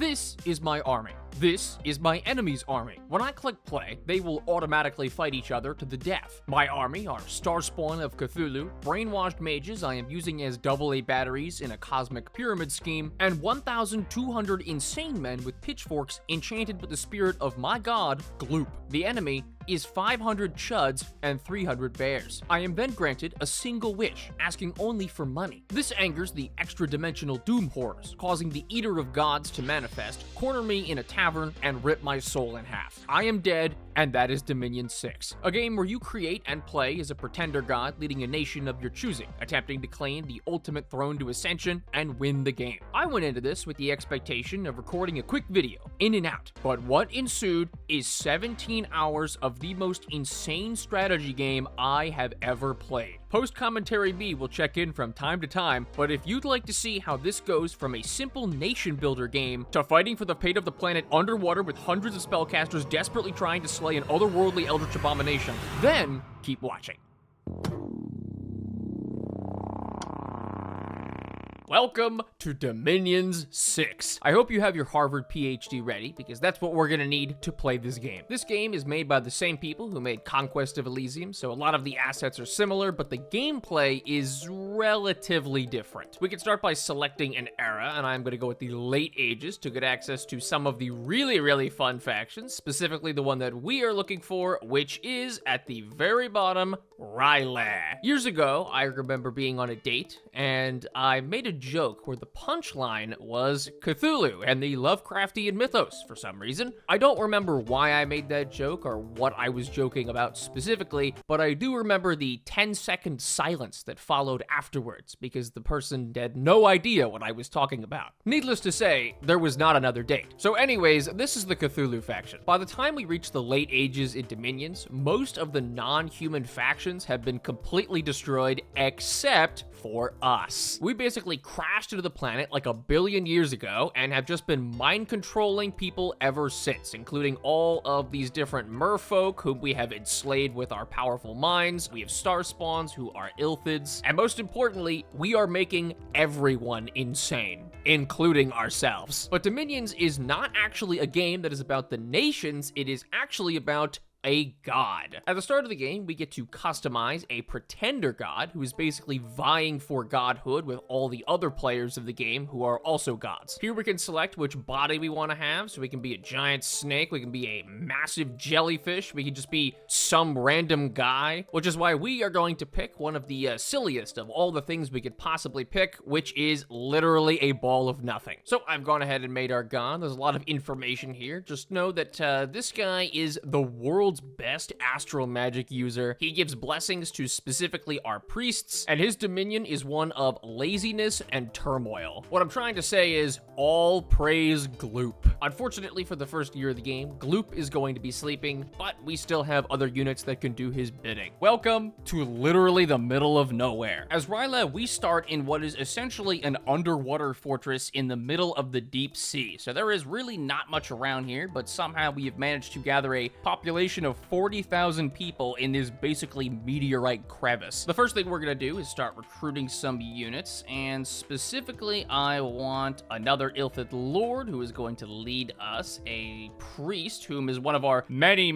This is my army. This is my enemy's army. When I click play, they will automatically fight each other to the death. My army are Starspawn of Cthulhu, brainwashed mages I am using as AA batteries in a cosmic pyramid scheme, and 1,200 insane men with pitchforks enchanted with the spirit of my god, Gloop. The enemy is 500 Chuds and 300 bears. I am then granted a single wish, asking only for money. This angers the extra-dimensional doom horrors, causing the Eater of Gods to manifest, corner me in a tavern, and rip my soul in half. I am dead, and that is Dominion 6, a game where you create and play as a pretender god leading a nation of your choosing, attempting to claim the ultimate throne to ascension and win the game. I went into this with the expectation of recording a quick video, in and out, but what ensued is 17 hours of the most insane strategy game I have ever played. Post-commentary me will check in from time to time, but if you'd like to see how this goes from a simple nation builder game to fighting for the fate of the planet underwater with hundreds of spellcasters desperately trying to slay an otherworldly eldritch abomination, then keep watching. Welcome to Dominions 6. I hope you have your Harvard PhD ready, because that's what we're gonna need to play this game. This game is made by the same people who made Conquest of Elysium, so a lot of the assets are similar, but the gameplay is relatively different. We can start by selecting an era, and I'm gonna go with the late ages to get access to some of the really fun factions, specifically the one that we are looking for, which is, at the very bottom, Ryleh. Years ago, I remember being on a date, and I made a joke where the punchline was Cthulhu and the Lovecraftian mythos for some reason. I don't remember why I made that joke or what I was joking about specifically, but I do remember the 10-second silence that followed afterwards because the person had no idea what I was talking about. Needless to say, there was not another date. So anyways, this is the Cthulhu faction. By the time we reach the late ages in Dominions, most of the non-human factions have been completely destroyed except for us. We basically crashed into the planet like a billion years ago and have just been mind-controlling people ever since, including all of these different merfolk whom we have enslaved with our powerful minds. We have starspawns who are illthids, and most importantly, we are making everyone insane, including ourselves. But Dominions is not actually a game that is about the nations, it is actually about a god. At the start of the game, we get to customize a pretender god who is basically vying for godhood with all the other players of the game who are also gods. Here we can select which body we want to have, so we can be a giant snake, we can be a massive jellyfish, we can just be some random guy, which is why we are going to pick one of the silliest of all the things we could possibly pick, which is literally a ball of nothing. So I've gone ahead and made our god. There's a lot of information here. Just know that this guy is the world's best astral magic user. He gives blessings to specifically our priests, and his dominion is one of laziness and turmoil. What I'm trying to say is, all praise Gloop. Unfortunately for the first year of the game, Gloop is going to be sleeping, but we still have other units that can do his bidding. Welcome to literally the middle of nowhere. As Ryleh, we start in what is essentially an underwater fortress in the middle of the deep sea. So there is really not much around here, but somehow we have managed to gather a population of 40,000 people in this basically meteorite crevice. The first thing we're gonna do is start recruiting some units, and specifically I want another Illithid Lord who is going to lead us, a priest whom is one of our many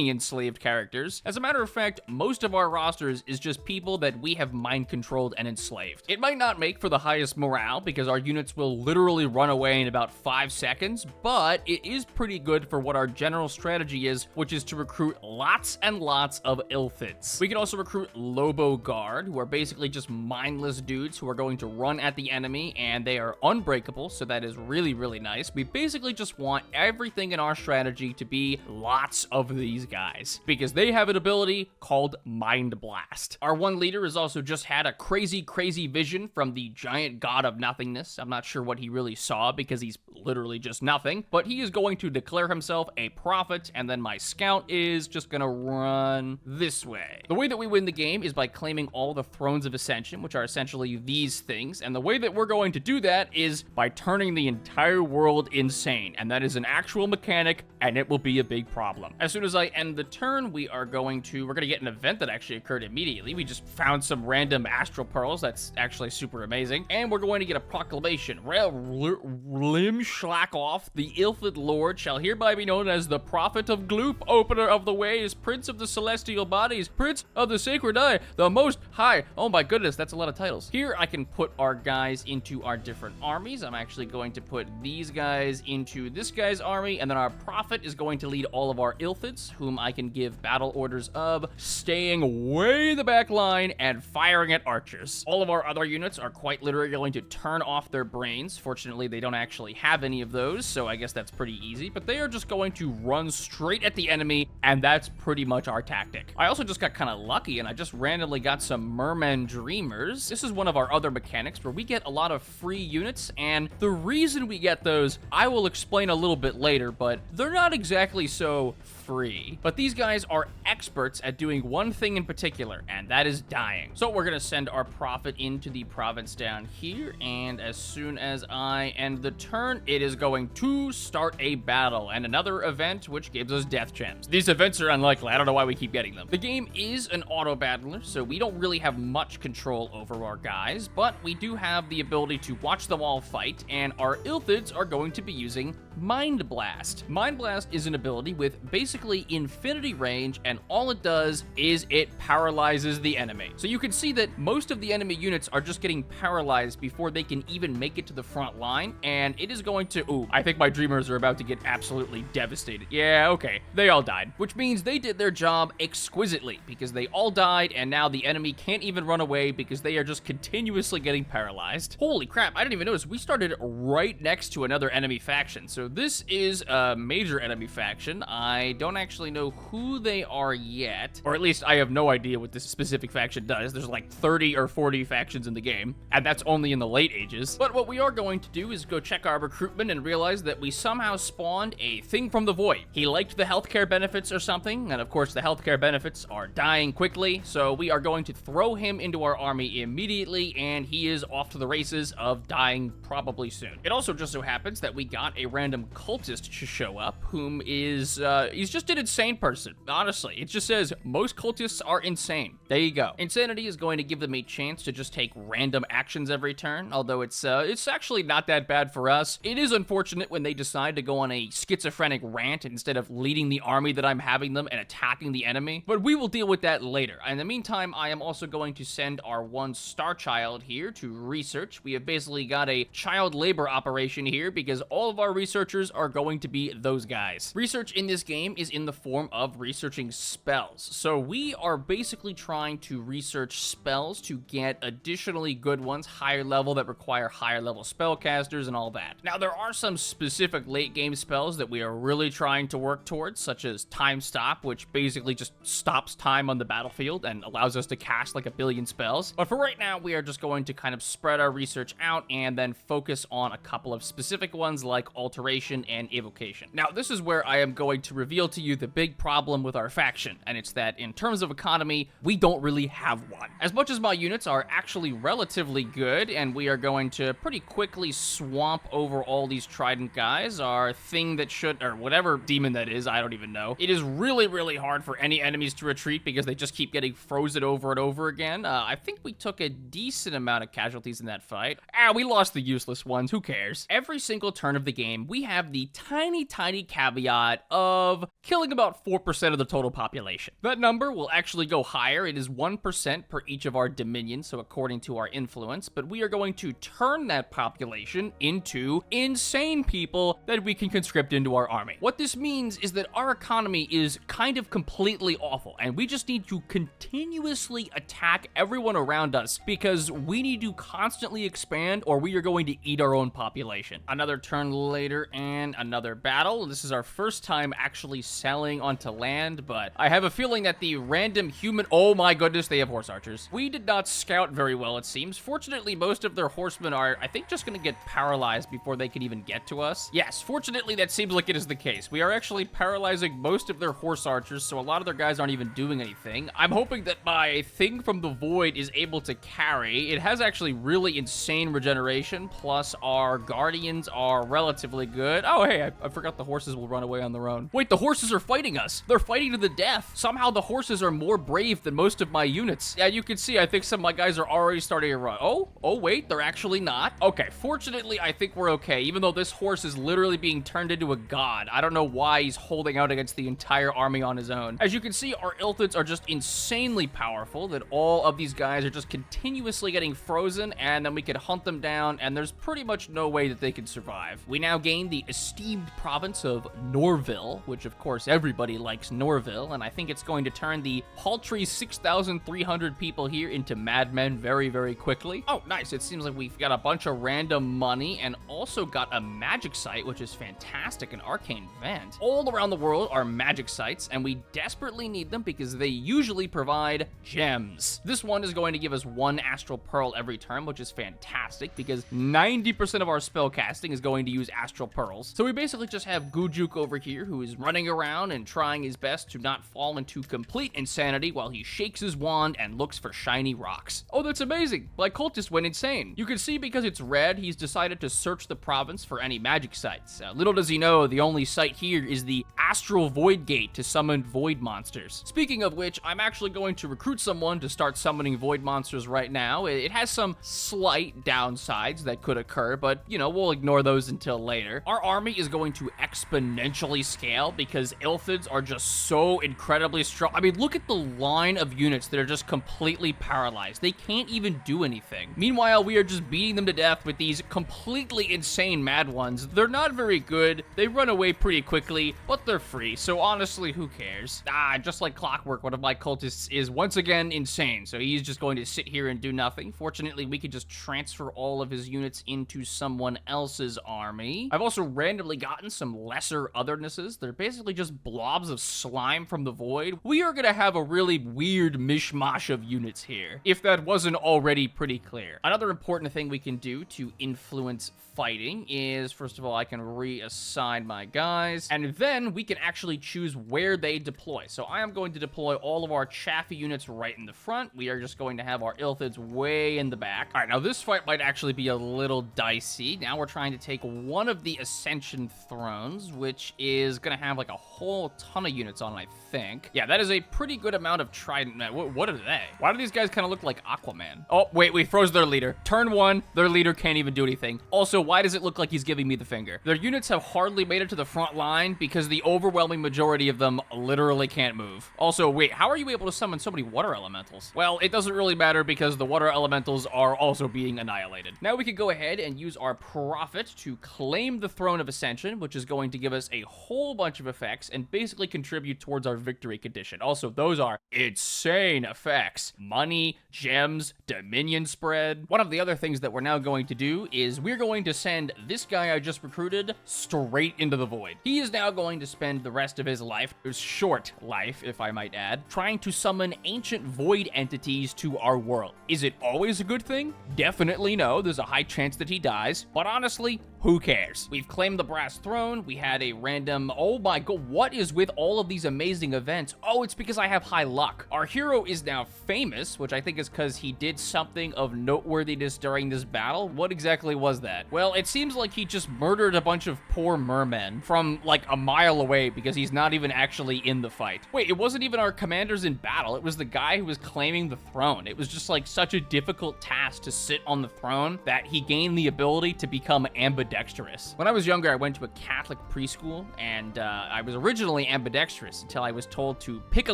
enslaved characters. As a matter of fact, most of our rosters is just people that we have mind controlled and enslaved. It might not make for the highest morale because our units will literally run away in about 5 seconds, but it is pretty good for what our general strategy is, which is to recruit lots and lots of Illithids. We can also recruit Lobo Guard, who are basically just mindless dudes who are going to run at the enemy, and they are unbreakable, so that is really nice. We basically just want everything in our strategy to be lots of these guys, because they have an ability called Mind Blast. Our one leader has also just had a crazy vision from the giant god of nothingness. I'm not sure what he really saw, because he's literally just nothing, but he is going to declare himself a prophet, and then my scout is just gonna run this way. The way that we win the game is by claiming all the Thrones of Ascension, which are essentially these things, and the way that we're going to do that is by turning the entire world insane. insane, and that is an actual mechanic, and it will be a big problem. As soon as I end the turn, we're gonna get an event that actually occurred immediately. We just found some random astral pearls. That's actually super amazing. And we're going to get a proclamation. Lim Schlackoff, the Ilfid Lord, shall hereby be known as the Prophet of Gloop, Opener of the Ways, Prince of the Celestial Bodies, Prince of the Sacred Eye, the Most High. Oh my goodness, that's a lot of titles. Here I can put our guys into our different armies. I'm actually going to put these guys into this guy's army, and then our Prophet is going to lead all of our Ilfids, whom I can give battle orders of staying way in the back line and firing at archers. All of our other units are quite literally going to turn off their brains. Fortunately, they don't actually have any of those, so I guess that's pretty easy, but they are just going to run straight at the enemy, and that's pretty much our tactic. I also just got kind of lucky, and I just randomly got some Merman Dreamers. This is one of our other mechanics where we get a lot of free units, and the reason we get those, I will explain a little bit later, but they're not exactly so free. But these guys are experts at doing one thing in particular, and that is dying. So we're gonna send our Prophet into the province down here, and as soon as I end the turn, it is going to start a battle and another event which gives us death gems. These events are unlikely. I don't know why we keep getting them. The game is an auto battler, so we don't really have much control over our guys, but we do have the ability to watch them all fight, and our Ilthids are going to be using Mind Blast. Mind Blast is an ability with basically infinity range, and all it does is it paralyzes the enemy. So you can see that most of the enemy units are just getting paralyzed before they can even make it to the front line, and it is going to... Ooh, I think my Dreamers are about to get absolutely devastated. Yeah, okay. They all died, which means they did their job exquisitely, because they all died, and now the enemy can't even run away because they are just continuously getting paralyzed. Holy crap, I didn't even notice. We started right next to another enemy faction, so this is a major enemy faction. I don't actually know who they are yet, or at least I have no idea what this specific faction does. There's like 30 or 40 factions in the game, and that's only in the late ages. But what we are going to do is go check our recruitment and realize that we somehow spawned a thing from the void. He liked the healthcare benefits or something, and of course the healthcare benefits are dying quickly, so we are going to throw him into our army immediately, and he is off to the races of dying probably soon. It also just so happens that we got a random cultist to show up, whom is, he's just an insane person. Honestly, it just says most cultists are insane. There you go. Insanity is going to give them a chance to just take random actions every turn, although it's actually not that bad for us. It is unfortunate when they decide to go on a schizophrenic rant instead of leading the army that I'm having them and attacking the enemy, but we will deal with that later. In the meantime, I am also going to send our one star child here to research. We have basically got a child labor operation here because all of our researchers are going to be those guys. Research in this game is in the form of researching spells. So we are basically trying to research spells to get additionally good ones, higher level, that require higher level spellcasters and all that. Now, there are some specific late game spells that we are really trying to work towards, such as Time Stop, which basically just stops time on the battlefield and allows us to cast like a billion spells. But for right now, we are just going to kind of spread our research out and then focus on a couple of specific ones like Alteration and Evocation. Now, this is where I am going to reveal to you the big problem with our faction, and it's that in terms of economy, we don't really have one. As much as my units are actually relatively good, and we are going to pretty quickly swamp over all these Trident guys, our thing that should, or whatever demon that is, I don't even know. It is really, really hard for any enemies to retreat because they just keep getting frozen over and over again. I think we took a decent amount of casualties in that fight. We lost the useless ones, who cares? Every single turn of the game, we have the tiny caveat of killing about 4% of the total population. That number will actually go higher. It is 1% per each of our dominions, so according to our influence, but we are going to turn that population into insane people that we can conscript into our army. What this means is that our economy is kind of completely awful, and we just need to continuously attack everyone around us because we need to constantly expand or we are going to eat our own population. Another turn later and another battle. This is our first time actually selling onto land, but I have a feeling that the random human... Oh my goodness, they have horse archers. We did not scout very well, it seems. Fortunately, most of their horsemen are, I think, just going to get paralyzed before they can even get to us. Yes, fortunately, that seems like it is the case. We are actually paralyzing most of their horse archers, so a lot of their guys aren't even doing anything. I'm hoping that my thing from the void is able to carry. It has actually really insane regeneration, plus our guardians are relatively relatively good. Oh, hey, I forgot the horses will run away on their own. Wait, the horses are fighting us. They're fighting to the death. Somehow the horses are more brave than most of my units. Yeah, you can see, I think some of my guys are already starting to run. Oh, wait, they're actually not. Okay, fortunately, I think we're okay, even though this horse is literally being turned into a god. I don't know why he's holding out against the entire army on his own. As you can see, our Ilthids are just insanely powerful, that all of these guys are just continuously getting frozen, and then we can hunt them down, and there's pretty much no way that they can survive. We now gain the esteemed province of Norville, which of course everybody likes Norville, and I think it's going to turn the paltry 6,300 people here into madmen very, very quickly. Oh, nice. It seems like we've got a bunch of random money and also got a magic site, which is fantastic, an arcane vent. All around the world are magic sites, and we desperately need them because they usually provide gems. This one is going to give us 1 astral pearl every turn, which is fantastic because 90% of our spell casting is going to use astral pearls. So we basically just have Gujuk over here who is running around and trying his best to not fall into complete insanity while he shakes his wand and looks for shiny rocks. Oh, that's amazing. My cultist went insane. You can see because it's red, he's decided to search the province for any magic sites. Little does he know, the only site here is the Astral Void Gate to summon void monsters. Speaking of which, I'm actually going to recruit someone to start summoning void monsters right now. It has some slight downsides that could occur, but, you know, we'll ignore those until later. Our army is going to exponentially scale because Ilthids are just so incredibly strong. I mean, look at the line of units that are just completely paralyzed. They can't even do anything. Meanwhile, we are just beating them to death with these completely insane mad ones. They're not very good. They run away pretty quickly, but they're free, so honestly, who cares? Just like clockwork, one of my cultists is once again insane, so he's just going to sit here and do nothing. Fortunately, we could just transfer all of his units into someone else's army. I've also randomly gotten some lesser othernesses. They're basically just blobs of slime from the void. We are gonna have a really weird mishmash of units here, if that wasn't already pretty clear. Another important thing we can do to influence fighting is, first of all, I can reassign my guys, and then we can actually choose where they deploy. So I am going to deploy all of our Chaffee units right in the front. We are just going to have our Ilthids way in the back. All right, now this fight might actually be a little dicey. Now we're trying to take one of the Ascension Thrones, which is gonna have like a whole ton of units on it, I think. Yeah, that is a pretty good amount of trident. What are they? Why do these guys kind of look like Aquaman? Oh, wait, we froze their leader. Turn 1, their leader can't even do anything. Also, why does it look like he's giving me the finger? Their units have hardly made it to the front line because the overwhelming majority of them literally can't move. Also, wait, how are you able to summon so many water elementals? Well, it doesn't really matter because the water elementals are also being annihilated. Now we can go ahead and use our Prophet to claim the Throne of Ascension, which is going to give us a whole bunch of effects and basically contribute towards our victory condition. Also, those are insane effects. Money, gems, dominion spread. One of the other things that we're now going to do is we're going to send this guy I just recruited straight into the void. He is now going to spend the rest of his life, his short life, if I might add, trying to summon ancient void entities to our world. Is it always a good thing? Definitely no. There's a high chance that he dies, but honestly, who cares? We've claimed the brass throne. We had a random, oh my god, what is with all of these amazing events? Oh, it's because I have high luck. Our hero is now famous, which I think is because he did something of noteworthiness during this battle. What exactly was that? Well, it seems like he just murdered a bunch of poor mermen from like a mile away because he's not even actually in the fight. Wait, it wasn't even our commanders in battle. It was the guy who was claiming the throne. It was just like such a difficult task to sit on the throne that he gained the ability to become ambidextrous. When I was younger, I went to a Catholic preschool, and I was originally ambidextrous until I was told to pick a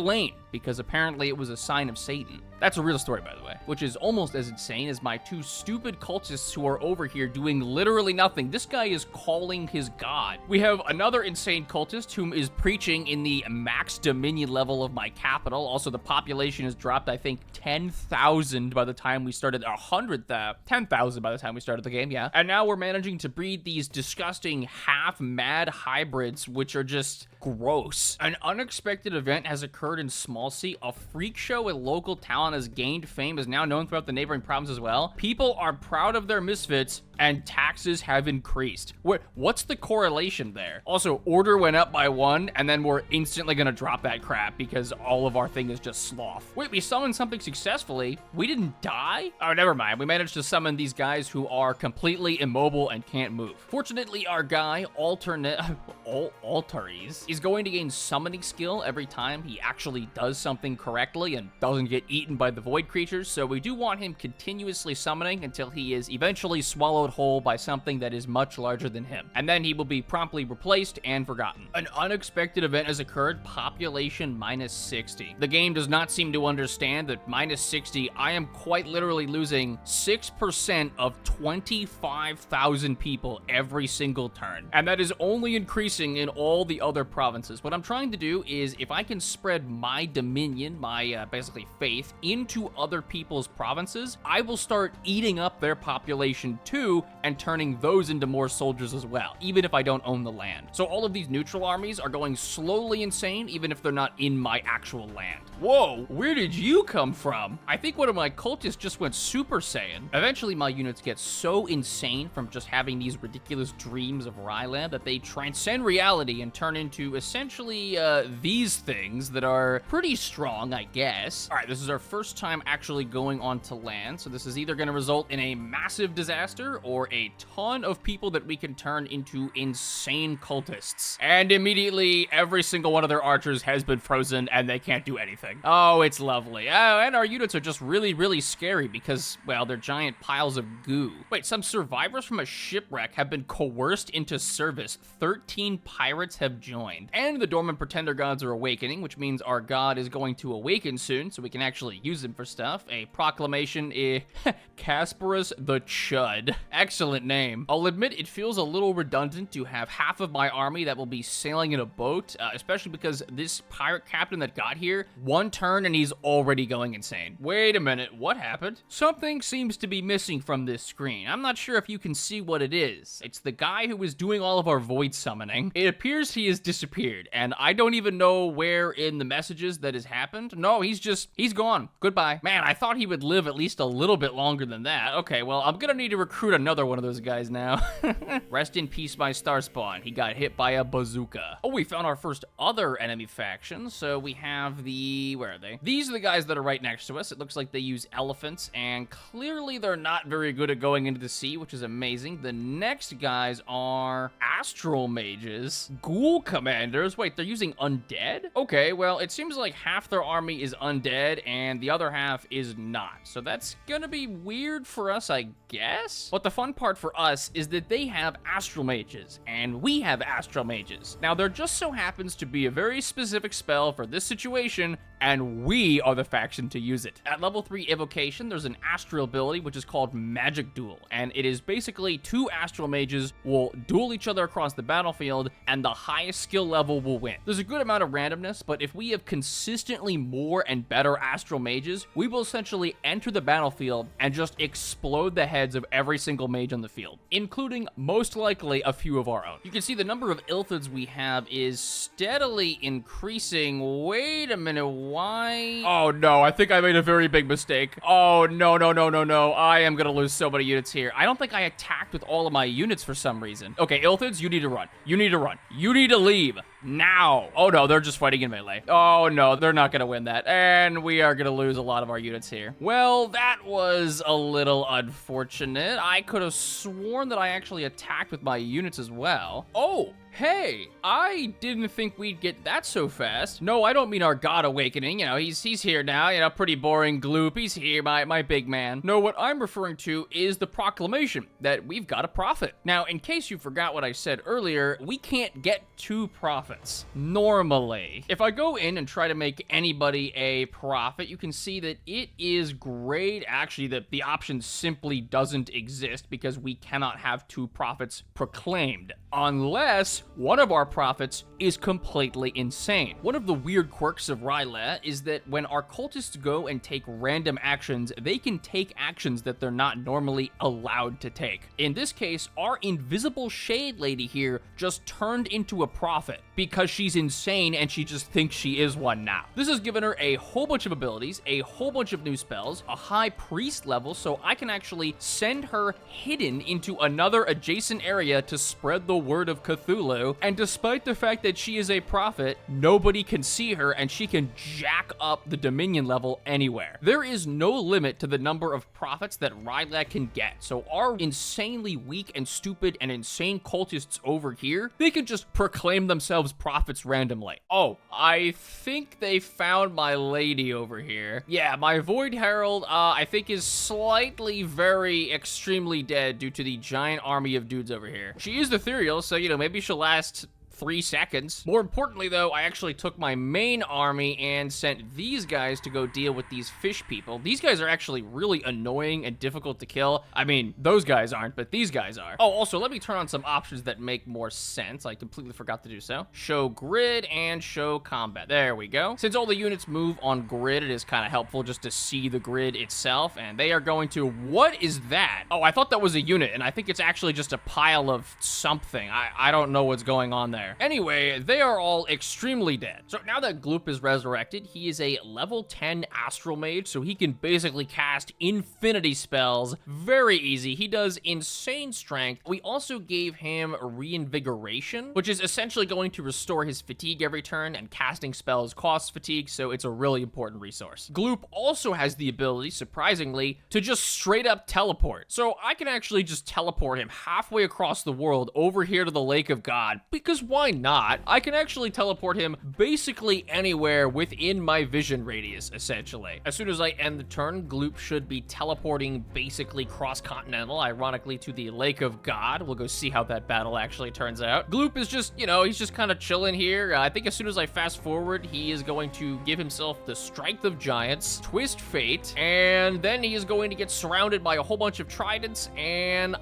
lane because apparently it was a sign of Satan. That's a real story, by the way, which is almost as insane as my 2 stupid cultists who are over here doing literally nothing. This guy is calling his god. We have another insane cultist whom is preaching in the max dominion level of my capital. Also, the population has dropped, I think, 10,000 by the time we started, 10,000 by the time we started the game, yeah. And now we're managing to breed these disgusting half-mad hybrids, which are just gross. An unexpected event has occurred in Small Sea. A freak show with local talent has gained fame, is now known throughout the neighboring province as well. People are proud of their misfits, and taxes have increased. What's the correlation there? Also, order went up by 1, and then we're instantly gonna drop that crap because all of our thing is just sloth. Wait, we summoned something successfully. We didn't die? Oh, never mind. We managed to summon these guys who are completely immobile and can't can't move. Fortunately, our guy, Altares, is going to gain summoning skill every time he actually does something correctly and doesn't get eaten by the void creatures, so we do want him continuously summoning until he is eventually swallowed whole by something that is much larger than him. And then he will be promptly replaced and forgotten. An unexpected event has occurred, population minus 60. The game does not seem to understand that minus 60, I am quite literally losing 6% of 25,000 people every single turn. And that is only increasing in all the other provinces. What I'm trying to do is, if I can spread my dominion, my basically faith, into other people's provinces, I will start eating up their population too and turning those into more soldiers as well, even if I don't own the land. So all of these neutral armies are going slowly insane, even if they're not in my actual land. Whoa, where did you come from? I think one of my cultists just went Super Saiyan. Eventually, my units get so insane from just having these ridiculous dreams of Ryland that they transcend reality and turn into essentially these things that are pretty strong, I guess. All right, this is our first time actually going onto land, so this is either going to result in a massive disaster or a ton of people that we can turn into insane cultists. And immediately, every single one of their archers has been frozen and they can't do anything. Oh, it's lovely. Oh, and our units are just really, really scary because, well, they're giant piles of goo. Wait, some survivors from a shipwreck have been coerced into service. 13 pirates have joined. And the dormant pretender gods are awakening, which means our god is going to awaken soon, so we can actually use him for stuff. A proclamation is Casparus the Chud. Excellent name. I'll admit it feels a little redundant to have half of my army that will be sailing in a boat, especially because this pirate captain that got here, one turn and he's already going insane. Wait a minute, what happened? Something seems to be missing from this screen. I'm not sure if you can see what it is. It's the guy who was doing all of our void summoning. It appears he has disappeared, and I don't even know where in the messages that has happened. No, he's gone. Goodbye. Man, I thought he would live at least a little bit longer than that. Okay, well, I'm gonna need to recruit another one of those guys now. Rest in peace, my Starspawn. He got hit by a bazooka. Oh, we found our first other enemy faction. So we have the... where are they? These are the guys that are right next to us. It looks like they use elephants, and clearly they're not very good at going into the sea, which is amazing. The next guys are astral mages, ghoul commanders. Wait, they're using undead? Okay, well, it seems like half their army is undead and the other half is not. So that's gonna be weird for us, I guess. But the fun part for us is that they have astral mages and we have astral mages. Now, there just so happens to be a very specific spell for this situation, and we are the faction to use it. At level 3 evocation, there's an astral ability which is called Magic Duel, and it is basically two astral mages will duel each other across the battlefield, and the highest skill level will win. There's a good amount of randomness, but if we have consistently more and better astral mages, we will essentially enter the battlefield and just explode the heads of every single mage on the field, including most likely a few of our own. You can see the number of Ilthids we have is steadily increasing. Wait a minute, why? Oh no, I think I made a very big mistake. Oh no, no, no, no, no. I am gonna lose so many units here. I don't think I attacked with all of my units for some reason. Okay, Ilthids, you need to run. You need to run. You need to leave. Now. Oh no, they're just fighting in melee. Oh no, they're not gonna win that. And we are gonna lose a lot of our units here. Well, that was a little unfortunate. I could have sworn that I actually attacked with my units as well. Oh, hey, I didn't think we'd get that so fast. No, I don't mean our god awakening. You know, he's here now. You know, pretty boring gloop. He's here, my big man. No, what I'm referring to is the proclamation that we've got a prophet. Now, in case you forgot what I said earlier, we can't get two prophets normally. If I go in and try to make anybody a prophet, you can see that it is great. Actually, the option simply doesn't exist because we cannot have two prophets proclaimed unless one of our prophets is completely insane. One of the weird quirks of Rylea is that when our cultists go and take random actions, they can take actions that they're not normally allowed to take. In this case, our invisible shade lady here just turned into a prophet because she's insane and she just thinks she is one now. This has given her a whole bunch of abilities, a whole bunch of new spells, a high priest level, so I can actually send her hidden into another adjacent area to spread the word of Cthulhu blue, and despite the fact that she is a prophet, nobody can see her, and she can jack up the Dominion level anywhere. There is no limit to the number of prophets that Rylac can get, so our insanely weak and stupid and insane cultists over here, they can just proclaim themselves prophets randomly. Oh, I think they found my lady over here. Yeah, my Void Herald, I think is slightly very extremely dead due to the giant army of dudes over here. She is ethereal, so, you know, maybe she'll last 3 seconds. More importantly, though, I actually took my main army and sent these guys to go deal with these fish people. These guys are actually really annoying and difficult to kill. I mean, those guys aren't, but these guys are. Oh, also, let me turn on some options that make more sense. I completely forgot to do so. Show grid and show combat. There we go. Since all the units move on grid, it is kind of helpful just to see the grid itself, and they are going to... What is that? Oh, I thought that was a unit, and I think it's actually just a pile of something. I don't know what's going on there. Anyway, they are all extremely dead. So now that Gloop is resurrected, he is a level 10 Astral Mage, so he can basically cast infinity spells very easy. He does insane strength. We also gave him Reinvigoration, which is essentially going to restore his fatigue every turn, and casting spells costs fatigue, so it's a really important resource. Gloop also has the ability, surprisingly, to just straight up teleport. So I can actually just teleport him halfway across the world over here to the Lake of God, because why not? I can actually teleport him basically anywhere within my vision radius, essentially. As soon as I end the turn, Gloop should be teleporting basically cross-continental, ironically, to the Lake of God. We'll go see how that battle actually turns out. Gloop is just, you know, he's just kind of chilling here. I think as soon as I fast forward, he is going to give himself the Strength of Giants, Twist Fate, and then he is going to get surrounded by a whole bunch of tridents and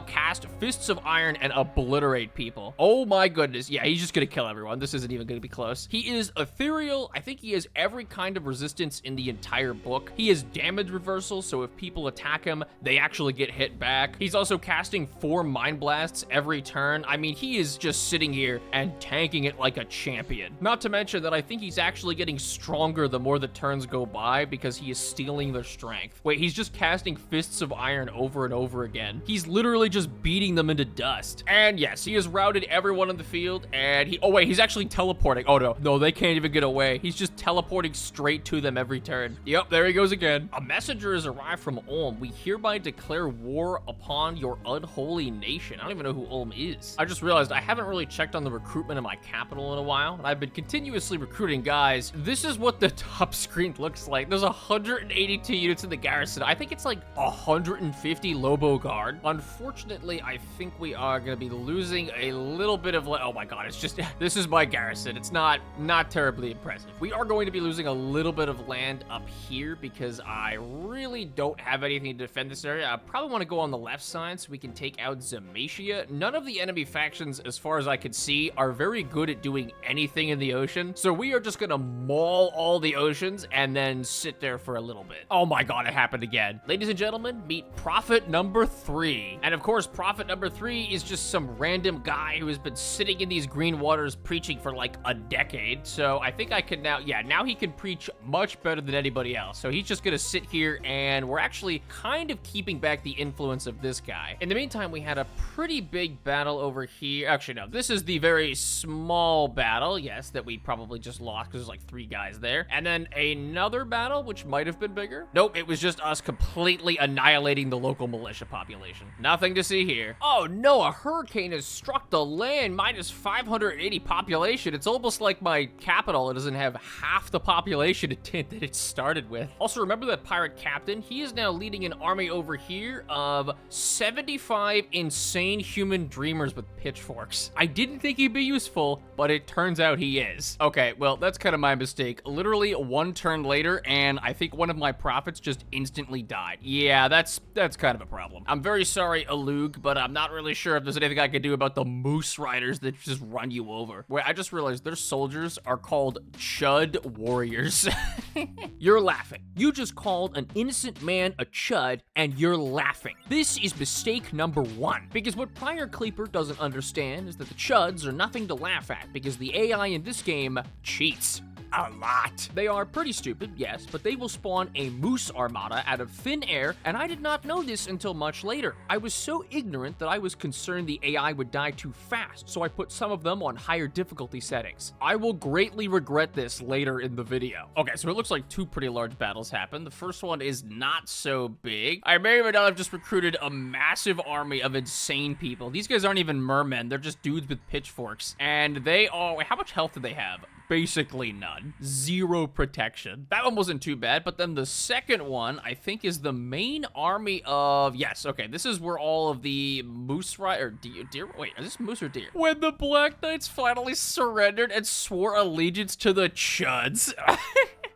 cast Fists of Iron and obliterate people. Oh my goodness. Yeah, he's just gonna kill everyone. This isn't even gonna be close. He is ethereal. I think he has every kind of resistance in the entire book. He is damage reversal, so if people attack him, they actually get hit back. He's also casting 4 Mind Blasts every turn. I mean, he is just sitting here and tanking it like a champion. Not to mention that I think he's actually getting stronger the more the turns go by because he is stealing their strength. Wait, he's just casting Fists of Iron over and over again. He's literally just beating them into dust. And yes, he has routed everyone in the field. And he, oh wait, he's actually teleporting. Oh no, they can't even get away. He's just teleporting straight to them every turn. Yep, there he goes again. A messenger has arrived from Ulm. We hereby declare war upon your unholy nation. I don't even know who Ulm is. I just realized I haven't really checked on the recruitment in my capital in a while. And I've been continuously recruiting guys. This is what the top screen looks like. There's 182 units in the garrison. I think it's like 150 Lobo Guard. Unfortunately, I think we are going to be losing a little bit of... Oh my god, it's just... This is my garrison. It's not terribly impressive. We are going to be losing a little bit of land up here because I really don't have anything to defend this area. I probably want to go on the left side so we can take out Zamatia. None of the enemy factions, as far as I can see, are very good at doing anything in the ocean. So we are just going to maul all the oceans and then sit there for a little bit. Oh my god, it happened again. Ladies and gentlemen, meet Prophet number 3. And of course, Prophet number 3 is just some random guy who has been sitting in these green waters preaching for like a decade. So I think I can now, yeah, now he can preach much better than anybody else. So he's just gonna sit here and we're actually kind of keeping back the influence of this guy. In the meantime, we had a pretty big battle over here. Actually, no, this is the very small battle, yes, that we probably just lost because there's like 3 guys there. And then another battle, which might have been bigger. Nope, it was just us completely annihilating the local militia population. Nothing to see here. Oh no, a hurricane has struck the land, minus 580 population. It's almost like my capital. It doesn't have half the population that it started with. Also, remember that pirate captain? He is now leading an army over here of 75 insane human dreamers with pitchforks. I didn't think he'd be useful, but it turns out he is. Okay, well, that's kind of my mistake. Literally 1 turn later, and I think one of my prophets just instantly died. Yeah, that's kind of a problem. I'm very sorry, Alug, but I'm not really sure if there's anything I can do about the moose riders that just run you over. Wait, I just realized their soldiers are called Chud warriors. You're laughing. You just called an innocent man a Chud, and you're laughing. This is mistake number 1, because what Anti-Kleaper doesn't understand is that the Chuds are nothing to laugh at, because the AI in this game cheats. a lot. They are pretty stupid, yes, but they will spawn a moose armada out of thin air, and I did not know this until much later. I was so ignorant that I was concerned the AI would die too fast, so I put some of them on higher difficulty settings. I will greatly regret this later in the video. Okay, so it looks like two pretty large battles happened. The first one is not so big. I may or may not have just recruited a massive army of insane people. These guys aren't even mermen, they're just dudes with pitchforks. And they are, wait, how much health do they have? Basically none. Zero protection. That one wasn't too bad, but then the second one, I think, is the main army of... Yes, okay, this is where all of the moose or deer... Wait, is this moose or deer? When the Black Knights finally surrendered and swore allegiance to the Chuds.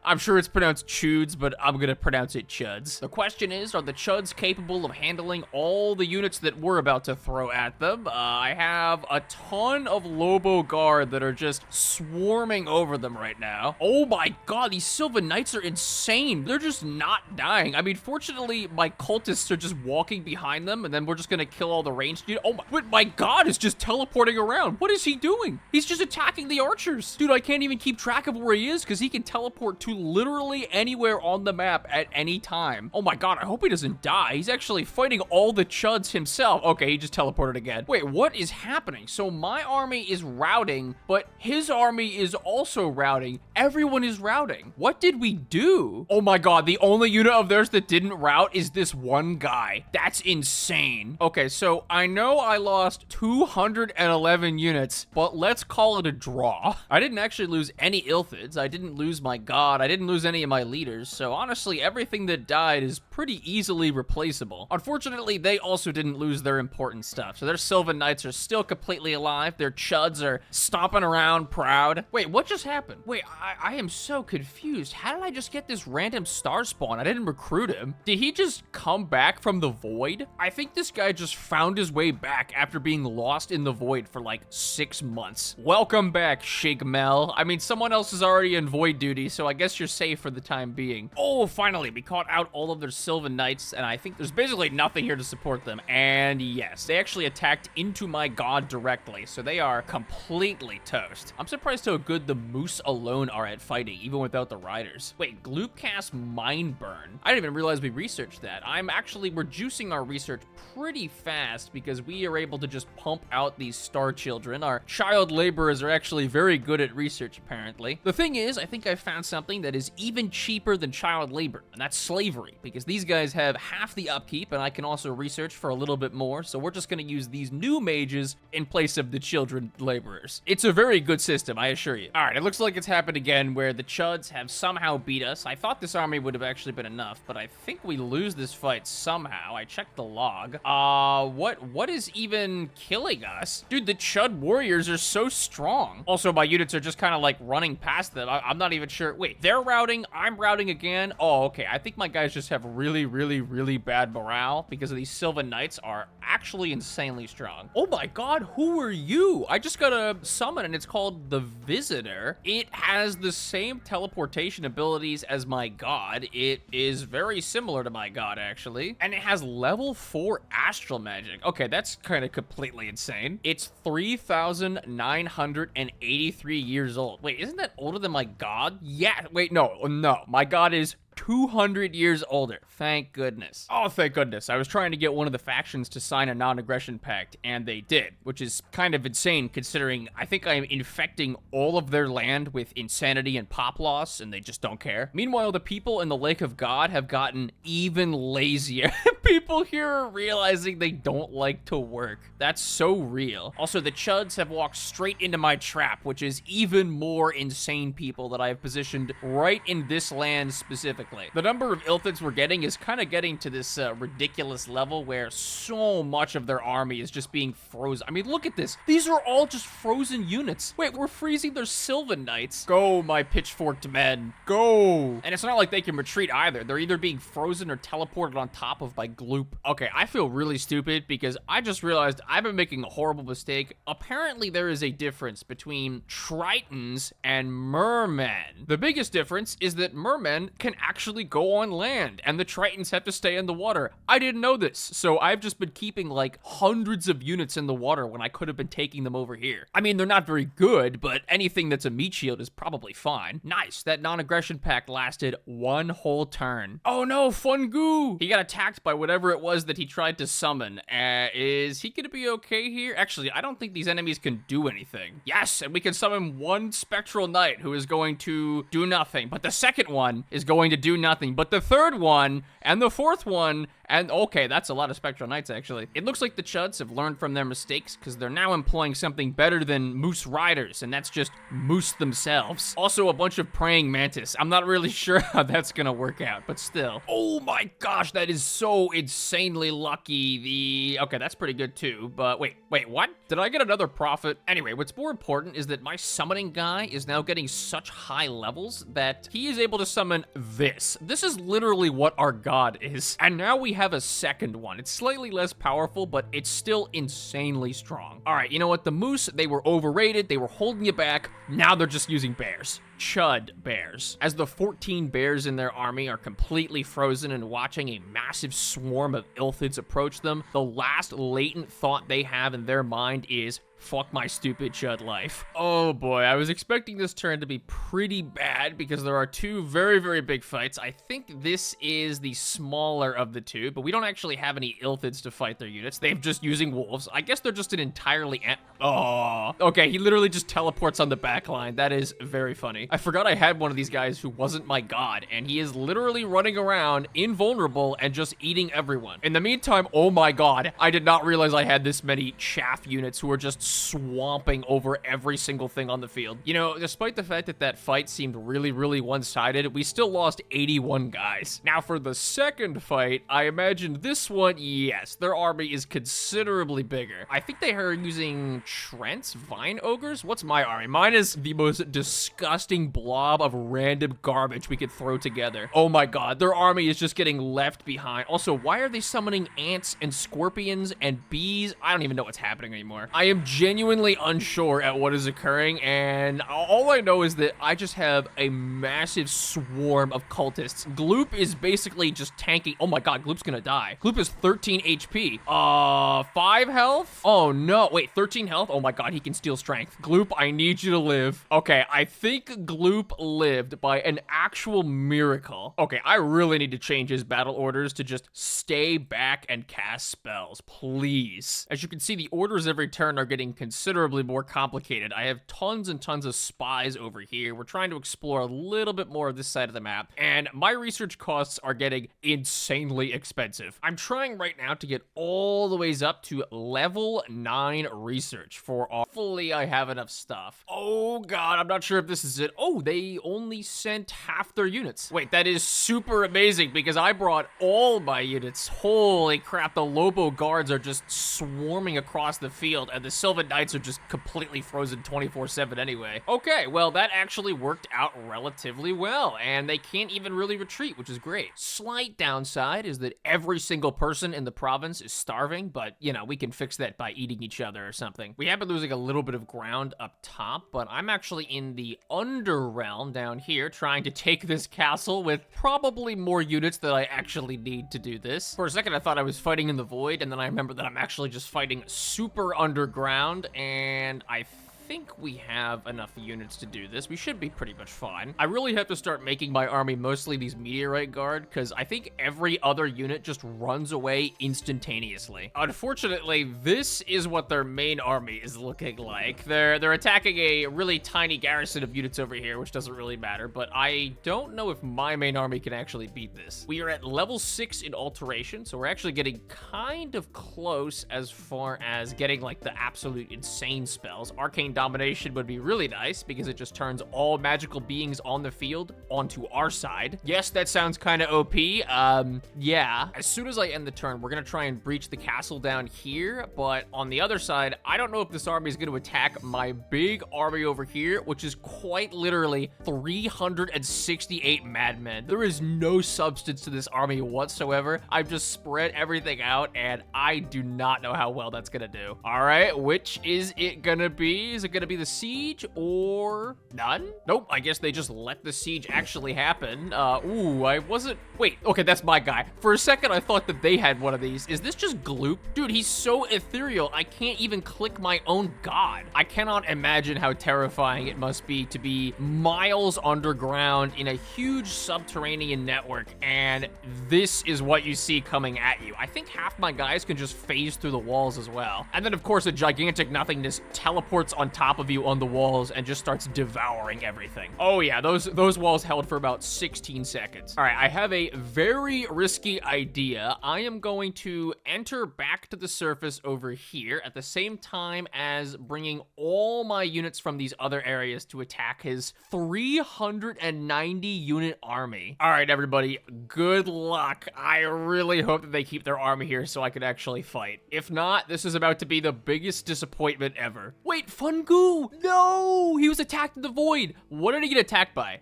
I'm sure it's pronounced Chuds, but I'm gonna pronounce it Chuds. The question is, are the Chuds capable of handling all the units that we're about to throw at them? I have a ton of Lobo Guard that are just swarming over them right now. Oh my god, these Sylvan Knights are insane. They're just not dying. I mean, fortunately, my cultists are just walking behind them, and then we're just gonna kill all the ranged units. Oh my god is just teleporting around. What is he doing? He's just attacking the archers. Dude, I can't even keep track of where he is because he can teleport to literally anywhere on the map at any time. Oh my god, I hope he doesn't die. He's actually fighting all the Chuds himself. Okay, he just teleported again. Wait, what is happening? So my army is routing, but his army is also routing. Everyone is routing. What did we do? Oh my god, the only unit of theirs that didn't route is this one guy. That's insane. Okay, so I know I lost 211 units, but let's call it a draw. I didn't actually lose any Ilthids. I didn't lose my god. I didn't lose any of my leaders, so honestly, everything that died is pretty easily replaceable. Unfortunately, they also didn't lose their important stuff, so their Sylvan Knights are still completely alive. Their Chuds are stomping around proud. Wait, what just happened? Wait, I am so confused. How did I just get this random star spawn? I didn't recruit him. Did he just come back from the void? I think this guy just found his way back after being lost in the void for like 6 months. Welcome back, Shigmel. I mean, someone else is already in void duty, so I guess you're safe for the time being. Oh, finally, we caught out all of their Sylvan Knights, and I think there's basically nothing here to support them. And yes, they actually attacked into my god directly, so they are completely toast. I'm surprised how good the moose alone are at fighting, even without the riders. Wait, Gloopcast Mind Burn. I didn't even realize we researched that. We're juicing our research pretty fast because we are able to just pump out these star children. Our child laborers are actually very good at research, apparently. The thing is, I think I found something that is even cheaper than child labor, and that's slavery, because these guys have half the upkeep, and I can also research for a little bit more, so we're just gonna use these new mages in place of the children laborers. It's a very good system, I assure you. All right, it looks like it's happened again, where the Chuds have somehow beat us. I thought this army would have actually been enough, but I think we lose this fight somehow. I checked the log. What is even killing us? Dude, the Chud warriors are so strong. Also, my units are just kind of like running past them. I'm not even sure. Wait, they're routing, I'm routing again. Oh, okay. I think my guys just have really, really, really bad morale because of these Sylvan Knights are actually insanely strong. Oh my god, who are you? I just got a summon and it's called the Visitor. It has the same teleportation abilities as my god. It is very similar to my god, actually. And it has level 4 astral magic. Okay, that's kind of completely insane. It's 3,983 years old. Wait, isn't that older than my god? Yeah, wait, no. My god is 200 years older. Thank goodness. Oh, thank goodness. I was trying to get one of the factions to sign a non-aggression pact, and they did, which is kind of insane considering I think I'm infecting all of their land with insanity and pop loss, and they just don't care. Meanwhile, the people in the Lake of God have gotten even lazier. People here are realizing they don't like to work. That's so real. Also, the Chuds have walked straight into my trap, which is even more insane people that I have positioned right in this land specifically. The number of Ilthids we're getting is kind of getting to this ridiculous level where so much of their army is just being frozen. I mean, look at this. These are all just frozen units. Wait, we're freezing their Sylvan Knights. Go, my pitchforked men. Go. And it's not like they can retreat either. They're either being frozen or teleported on top of by Gloop. Okay, I feel really stupid because I just realized I've been making a horrible mistake. Apparently, there is a difference between Tritons and mermen. The biggest difference is that mermen can actually go on land, and the Tritons have to stay in the water. I didn't know this, so I've just been keeping like hundreds of units in the water when I could have been taking them over here. I mean, they're not very good, but anything that's a meat shield is probably fine. Nice, that non-aggression pact lasted one whole turn. Oh no, Fungu! He got attacked by whatever it was that he tried to summon. Is he gonna be okay here? Actually, I don't think these enemies can do anything. Yes, and we can summon one Spectral Knight who is going to do nothing, but the second one is going to do nothing, but the third one, and the fourth one, and okay, that's a lot of Spectral Knights, actually. It looks like the Chuds have learned from their mistakes, because they're now employing something better than Moose Riders, and that's just Moose themselves. Also, a bunch of Praying Mantis. I'm not really sure how that's gonna work out, but still. Oh my gosh, that is so insanely lucky. Okay, that's pretty good too, but wait, what? Did I get another prophet? Anyway, what's more important is that my summoning guy is now getting such high levels that he is able to summon this. This is literally what our god is. And now we have a second one. It's slightly less powerful, but it's still insanely strong. All right, you know what? The Moose, they were overrated. They were holding you back. Now they're just using bears. Chud bears. As the 14 bears in their army are completely frozen and watching a massive swarm of Illithids approach them, the last latent thought they have in their mind is, fuck my stupid Chud life. Oh boy, I was expecting this turn to be pretty bad because there are two very, very big fights. I think this is the smaller of the two, but we don't actually have any Illithids to fight their units. They're just using wolves. I guess they're just an entirely oh. Okay, he literally just teleports on the back line. That is very funny. I forgot I had one of these guys who wasn't my god, and he is literally running around invulnerable and just eating everyone. In the meantime, oh my god, I did not realize I had this many chaff units who are just swamping over every single thing on the field. You know, despite the fact that that fight seemed really, really one-sided, we still lost 81 guys. Now for the second fight, I imagine this one, yes, their army is considerably bigger. I think they are using Trent's Vine Ogres? What's my army? Mine is the most disgusting blob of random garbage we could throw together. Oh my god, their army is just getting left behind. Also, why are they summoning ants and scorpions and bees? I don't even know what's happening anymore. I am genuinely unsure at what is occurring, and all I know is that I just have a massive swarm of cultists. Gloop is basically just tanking. Oh my god, Gloop's gonna die. Gloop is 13 HP. 5 health? Oh no, wait, 13 health? Oh my god, he can steal strength. Gloop, I need you to live. Okay, I think Gloop lived by an actual miracle. Okay, I really need to change his battle orders to just stay back and cast spells, please. As you can see, the orders every turn are getting considerably more complicated. I have tons and tons of spies over here. We're trying to explore a little bit more of this side of the map, and my research costs are getting insanely expensive. I'm trying right now to get all the ways up to level 9 research for hopefully I have enough stuff. Oh god, I'm not sure if this is it. Oh, they only sent half their units. Wait, that is super amazing because I brought all my units. Holy crap, the Lobo guards are just swarming across the field, and the Sylvan Knights are just completely frozen 24/7 anyway. Okay, well, that actually worked out relatively well, and they can't even really retreat, which is great. Slight downside is that every single person in the province is starving, but, you know, we can fix that by eating each other or something. We have been losing a little bit of ground up top, but I'm actually in the Underrealm down here trying to take this castle with probably more units than I actually need to do this. For a second, I thought I was fighting in the void, and then I remembered that I'm actually just fighting super underground, and I think we have enough units to do this. We should be pretty much fine. I really have to start making my army mostly these meteorite guard, because I think every other unit just runs away instantaneously. Unfortunately, this is what their main army is looking like. They're attacking a really tiny garrison of units over here, which doesn't really matter, but I don't know if my main army can actually beat this. We are at level 6 in alteration, so we're actually getting kind of close as far as getting like the absolute insane spells. Arcane domination would be really nice because it just turns all magical beings on the field onto our side. Yes, that sounds kind of OP. Yeah. As soon as I end the turn, we're gonna try and breach the castle down here, but on the other side, I don't know if this army is gonna attack my big army over here, which is quite literally 368 madmen. There is no substance to this army whatsoever. I've just spread everything out, and I do not know how well that's gonna do. All right, which is it gonna be? Is it gonna be the siege or none? Nope, I guess they just let the siege actually happen. Ooh, I wasn't, wait, okay, that's my guy. For a second, I thought that they had one of these. Is this just Gloop? Dude, he's so ethereal, I can't even click my own god. I cannot imagine how terrifying it must be to be miles underground in a huge subterranean network, and this is what you see coming at you. I think half my guys can just phase through the walls as well. And then, of course, a gigantic nothingness teleports on top of you on the walls and just starts devouring everything. Oh yeah, those walls held for about 16 seconds. All right, I have a very risky idea. I am going to enter back to the surface over here at the same time as bringing all my units from these other areas to attack his 390 unit army. All right, everybody, good luck. I really hope that they keep their army here so I could actually fight. If not, this is about to be the biggest disappointment ever. Wait, Fungu! No! He was attacked in the void. What did he get attacked by?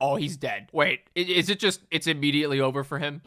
Oh, he's dead. Wait, is it just, it's immediately over for him?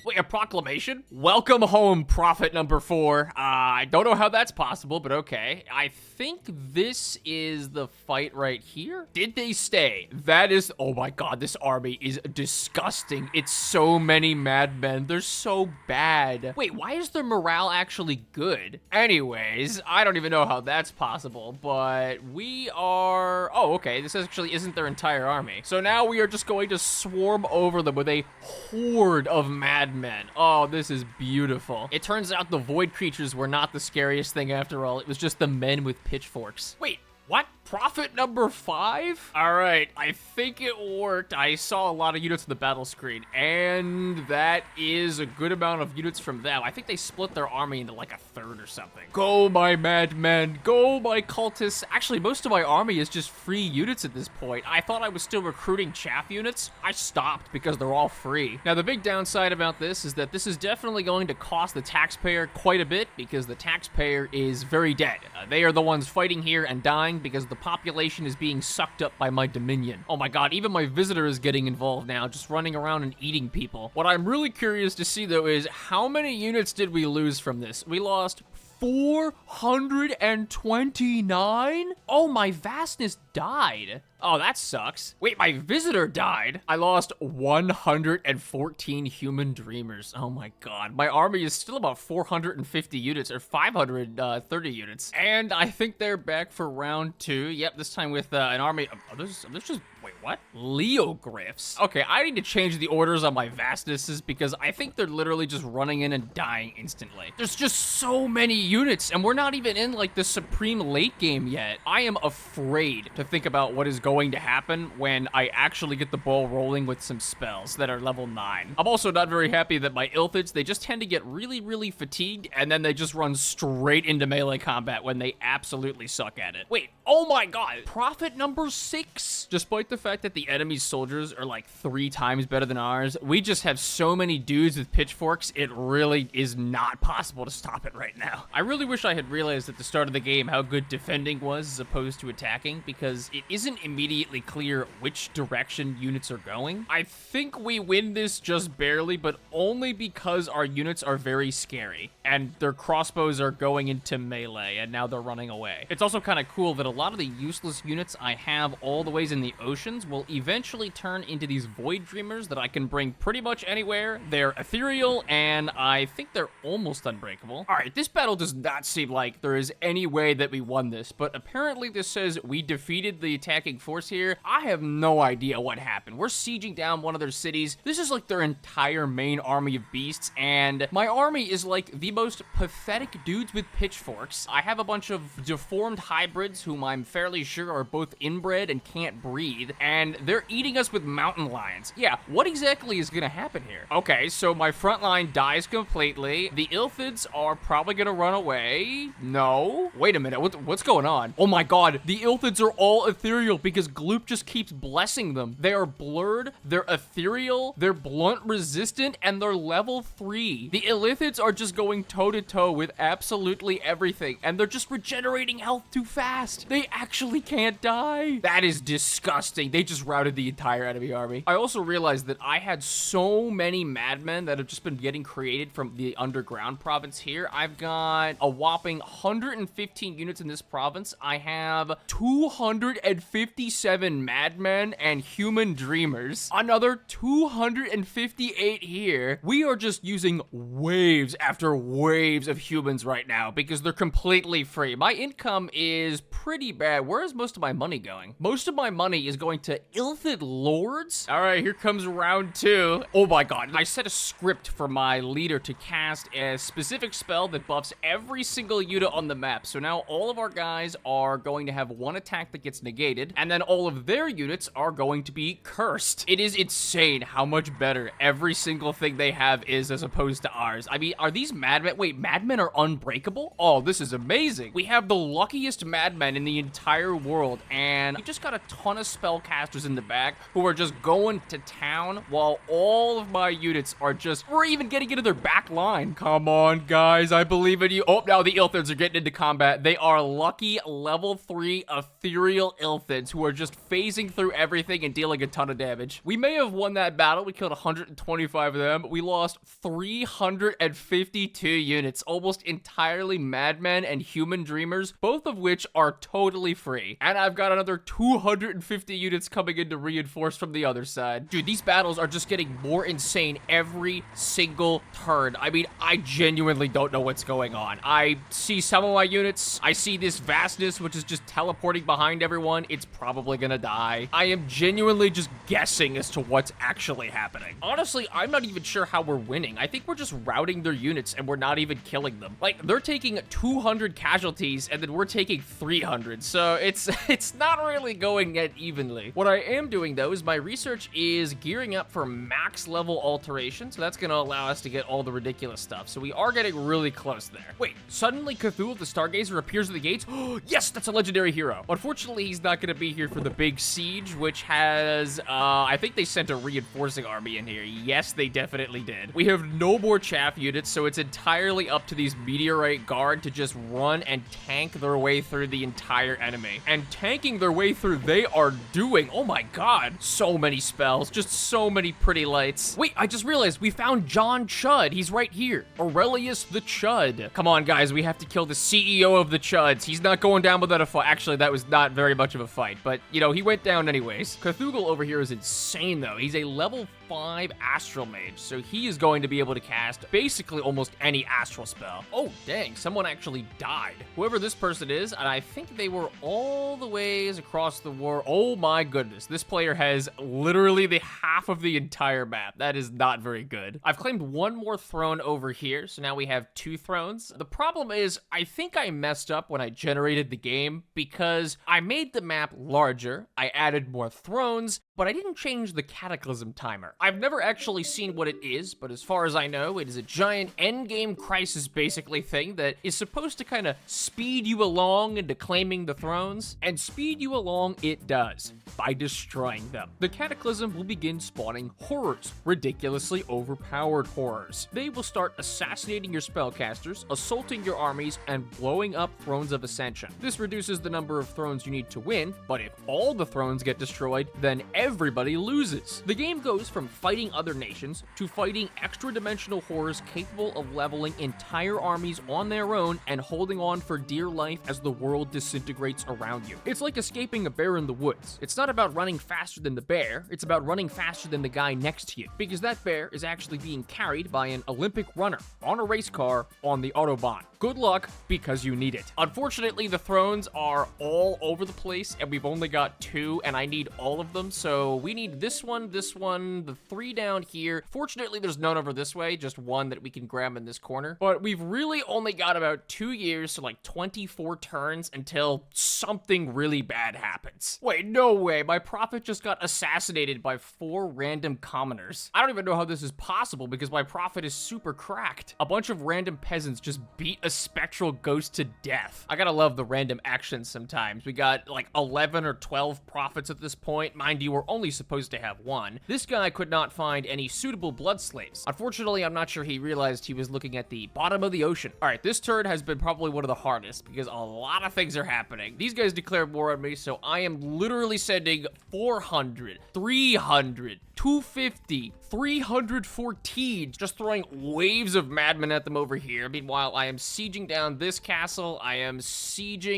Wait, a proclamation? Welcome home, prophet number 4. I don't know how that's possible, but okay. I think this is the fight right here. Did they stay? That is, oh my god, this army is disgusting. It's so many madmen. They're so bad. Wait, why is their morale actually good? Anyways, I don't even know how that's possible, but we are, oh, okay, this actually isn't their entire army. So now we are just going to swarm over them with a horde of madmen. Oh, this is beautiful. It turns out the void creatures were not the scariest thing after all. It was just the men with pitchforks. Wait, what? Prophet number 5? All right, I think it worked. I saw a lot of units on the battle screen, and that is a good amount of units from them. I think they split their army into like a third or something. Go, my madmen. Go, my cultists. Actually, most of my army is just free units at this point. I thought I was still recruiting chaff units. I stopped because they're all free. Now, the big downside about this is that this is definitely going to cost the taxpayer quite a bit because the taxpayer is very dead. They are the ones fighting here and dying because the population is being sucked up by my dominion. Oh my god, even my visitor is getting involved now, just running around and eating people. What I'm really curious to see, though, is how many units did we lose from this? We lost 429? Oh, my vastness died. Oh, that sucks. Wait, my visitor died. I lost 114 human dreamers. Oh my god. My army is still about 450 units or 530 units. And I think they're back for round 2. Yep, this time with an army. Oh, there's just, wait, what? Leogryphs. Okay, I need to change the orders on my vastnesses because I think they're literally just running in and dying instantly. There's just so many units and we're not even in like the supreme late game yet. I am afraid to think about what is going to happen when I actually get the ball rolling with some spells that are level 9. I'm also not very happy that my Ilthids, they just tend to get really fatigued and then they just run straight into melee combat when they absolutely suck at it. Wait, oh my god, prophet number 6? Despite the fact that the enemy's soldiers are like 3 times better than ours, we just have so many dudes with pitchforks, it really is not possible to stop it right now. I really wish I had realized at the start of the game how good defending was as opposed to attacking, because it isn't immediately clear which direction units are going. I think we win this just barely, but only because our units are very scary, and their crossbows are going into melee, and now they're running away. It's also kind of cool that a lot of the useless units I have all the ways in the oceans will eventually turn into these void dreamers that I can bring pretty much anywhere. They're ethereal, and I think they're almost unbreakable. All right, this battle does not seem like there is any way that we won this, but apparently this says we defeated the attacking force here. I have no idea what happened. We're sieging down one of their cities. This is like their entire main army of beasts, and my army is like the most pathetic dudes with pitchforks. I have a bunch of deformed hybrids whom whom I'm fairly sure are both inbred and can't breathe, and they're eating us with mountain lions. Yeah, what exactly is gonna happen here? Okay, so my front line dies completely. The Illithids are probably gonna run away. No. Wait a minute, what's going on? Oh my god, the Illithids are all ethereal because Gloop just keeps blessing them. They are blurred, they're ethereal, they're blunt resistant, and they're level 3. The Illithids are just going toe-to-toe with absolutely everything, and they're just regenerating health too fast. They actually can't die. That is disgusting. They just routed the entire enemy army. I also realized that I had so many madmen that have just been getting created from the underground province here. I've got a whopping 115 units in this province. I have 257 madmen and human dreamers. Another 258 here. We are just using waves after waves of humans right now because they're completely free. My income is pretty bad. Where is most of my money going? Most of my money is going to Illithid Lords. All right, here comes round 2. Oh my god. I set a script for my leader to cast a specific spell that buffs every single unit on the map. So now all of our guys are going to have one attack that gets negated, and then all of their units are going to be cursed. It is insane how much better every single thing they have is as opposed to ours. I mean, are these madmen? Wait, madmen are unbreakable? Oh, this is amazing. We have the luckiest madmen in the entire world, and we just got a ton of spellcasters in the back who are just going to town while all of my units are just, we're even getting into their back line. Come on, guys, I believe in you. Oh, now the Illithids are getting into combat. They are lucky level 3 ethereal Illithids who are just phasing through everything and dealing a ton of damage. We may have won that battle. We killed 125 of them. We lost 352 units, almost entirely madmen and human dreamers, both of which are totally free. And I've got another 250 units coming in to reinforce from the other side. Dude, these battles are just getting more insane every single turn. I mean, I genuinely don't know what's going on. I see some of my units. I see this vastness, which is just teleporting behind everyone. It's probably gonna die. I am genuinely just guessing as to what's actually happening. Honestly, I'm not even sure how we're winning. I think we're just routing their units and we're not even killing them. Like, they're taking 200 casualties and then we're taking 300. So it's not really going that evenly. What I am doing though is my research is gearing up for max level alteration. So that's gonna allow us to get all the ridiculous stuff. So we are getting really close there. Wait, suddenly Cthulhu the Stargazer appears at the gates? Oh, yes, that's a legendary hero. Unfortunately, he's not gonna be here for the big siege, which has, I think they sent a reinforcing army in here. Yes, they definitely did. We have no more chaff units, so it's entirely up to these meteorite guard to just run and tank their way through the entire enemy. And tanking their way through, they are doing, oh my god, so many spells, just so many pretty lights. Wait, I just realized we found John Chud. He's right here. Aurelius the Chud. Come on, guys, we have to kill the CEO of the Chuds. He's not going down without a fight. Actually, that was not very much of a fight, but, you know, he went down anyways. Cthulhu over here is insane, though. He's a level 5 astral mage, so he is going to be able to cast basically almost any astral spell. Oh, dang, someone actually died. Whoever this person is, and I think they were all the ways across the war. Oh my goodness, this player has literally the half of the entire map. That is not very good. I've claimed one more throne over here, so now we have 2 thrones. The problem is, I think I messed up when I generated the game because I made the map larger, I added more thrones, but I didn't change the Cataclysm timer. I've never actually seen what it is, but as far as I know, it is a giant endgame crisis basically thing that is supposed to kind of speed you along into claiming the thrones, and speed you along it does, by destroying them. The Cataclysm will begin spawning horrors, ridiculously overpowered horrors. They will start assassinating your spellcasters, assaulting your armies, and blowing up Thrones of Ascension. This reduces the number of thrones you need to win, but if all the thrones get destroyed, then everybody loses. The game goes from fighting other nations to fighting extra-dimensional horrors capable of leveling entire armies on their own and holding on for dear life as the world disintegrates around you. It's like escaping a bear in the woods. It's not about running faster than the bear, it's about running faster than the guy next to you, because that bear is actually being carried by an Olympic runner on a race car on the Autobahn. Good luck, because you need it. Unfortunately, the thrones are all over the place, and we've only got 2, and I need all of them, so we need this one, the the 3 down here. Fortunately, there's none over this way, just one that we can grab in this corner. But we've really only got about 2 years, so like 24 turns until something really bad happens. Wait, no way. My prophet just got assassinated by 4 random commoners. I don't even know how this is possible because my prophet is super cracked. A bunch of random peasants just beat a spectral ghost to death. I gotta love the random actions sometimes. We got like 11 or 12 prophets at this point. Mind you, we're only supposed to have 1. This guy could not find any suitable blood slaves. Unfortunately, I'm not sure he realized he was looking at the bottom of the ocean. All right, this turn has been probably one of the hardest because a lot of things are happening. These guys declared war on me, so I am literally sending 400, 300, 250, 314, just throwing waves of madmen at them over here. Meanwhile, I am sieging down this castle. I am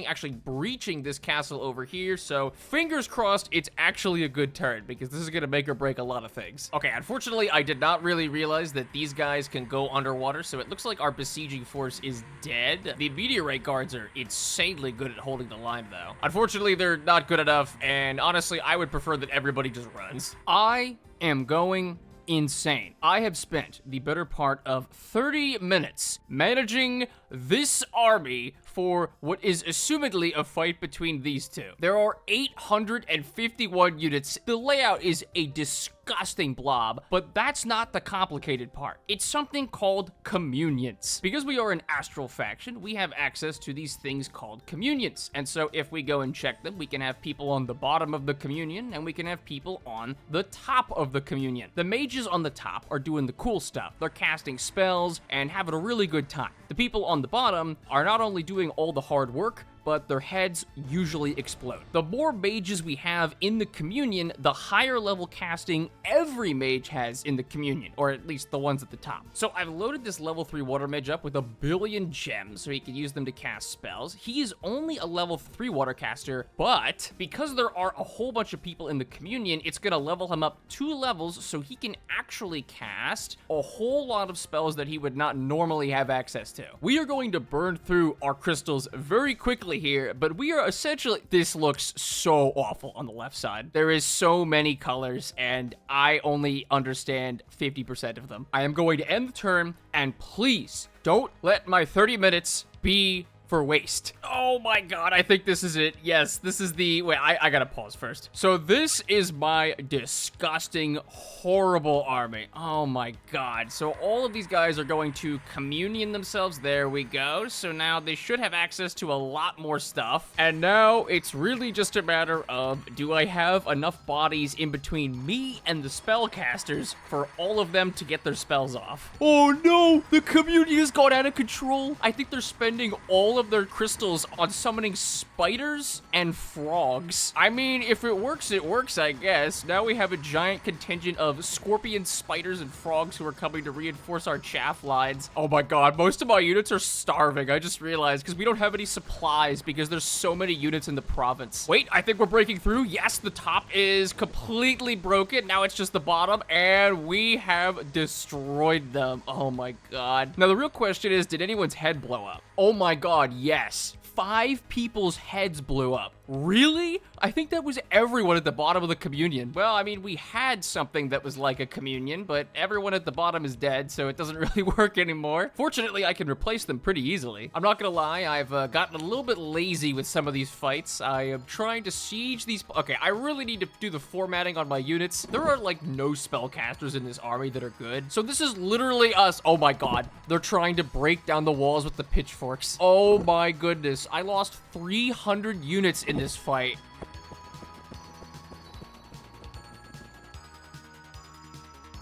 actually breaching this castle over here. So fingers crossed, it's actually a good turn because this is going to make or break a lot of things. Okay, unfortunately, I did not really realize that these guys can go underwater. So it looks like our besieging force is dead. The meteorite guards are insanely good at holding the line though. Unfortunately, they're not good enough. And honestly, I would prefer that everybody just runs. I am going insane. I have spent the better part of 30 minutes managing this army for what is assumedly a fight between these two. There are 851 units. The layout is a disgusting blob, but that's not the complicated part. It's something called communions. Because we are an astral faction, we have access to these things called communions. And so if we go and check them, we can have people on the bottom of the communion, and we can have people on the top of the communion. The mages on the top are doing the cool stuff. They're casting spells and having a really good time. The people on the bottom are not only doing all the hard work, but their heads usually explode. The more mages we have in the communion, the higher level casting every mage has in the communion, or at least the ones at the top. So I've loaded this level 3 water mage up with 1 billion gems so he can use them to cast spells. He is only a level 3 water caster, but because there are a whole bunch of people in the communion, it's gonna level him up 2 levels so he can actually cast a whole lot of spells that he would not normally have access to. We are going to burn through our crystals very quickly here, but we are essentially, this looks so awful on the left side. There is so many colors and I only understand 50% of them. I am going to end the turn, and please don't let my 30 minutes be for waste. Oh my god, I think this is it. Yes, this is the... Wait, I gotta pause first. So this is my disgusting, horrible army. Oh my god. So all of these guys are going to communion themselves. There we go. So now they should have access to a lot more stuff. And now it's really just a matter of, do I have enough bodies in between me and the spellcasters for all of them to get their spells off? Oh no, the communion has gone out of control. I think they're spending all of their crystals on summoning spiders and frogs. I mean, if it works, I guess. Now we have a giant contingent of scorpions, spiders, and frogs who are coming to reinforce our chaff lines. Oh my god, most of my units are starving. I just realized, because we don't have any supplies because there's so many units in the province. Wait, I think we're breaking through. Yes, the top is completely broken. Now it's just the bottom, and we have destroyed them. Oh my god. Now the real question is, did anyone's head blow up? Oh my god, yes. 5 people's heads blew up. Really? I think that was everyone at the bottom of the communion. Well, I mean, we had something that was like a communion, but everyone at the bottom is dead, so it doesn't really work anymore. Fortunately, I can replace them pretty easily. I'm not gonna lie, I've gotten a little bit lazy with some of these fights. I am trying to siege these... Okay, I really need to do the formatting on my units. There are, like, no spellcasters in this army that are good. So this is literally us. Oh my god. They're trying to break down the walls with the pitchforks. Oh my goodness. I lost 300 units in this fight.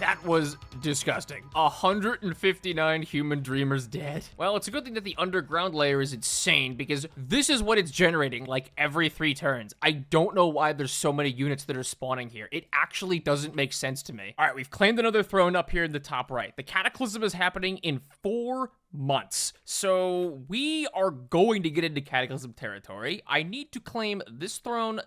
That was disgusting. 159 human dreamers dead. Well, it's a good thing that the underground layer is insane because this is what it's generating like every 3 turns. I don't know why there's so many units that are spawning here. It actually doesn't make sense to me. All right, we've claimed another throne up here in the top right. The cataclysm is happening in 4 months. So we are going to get into Cataclysm territory. I need to claim this throne,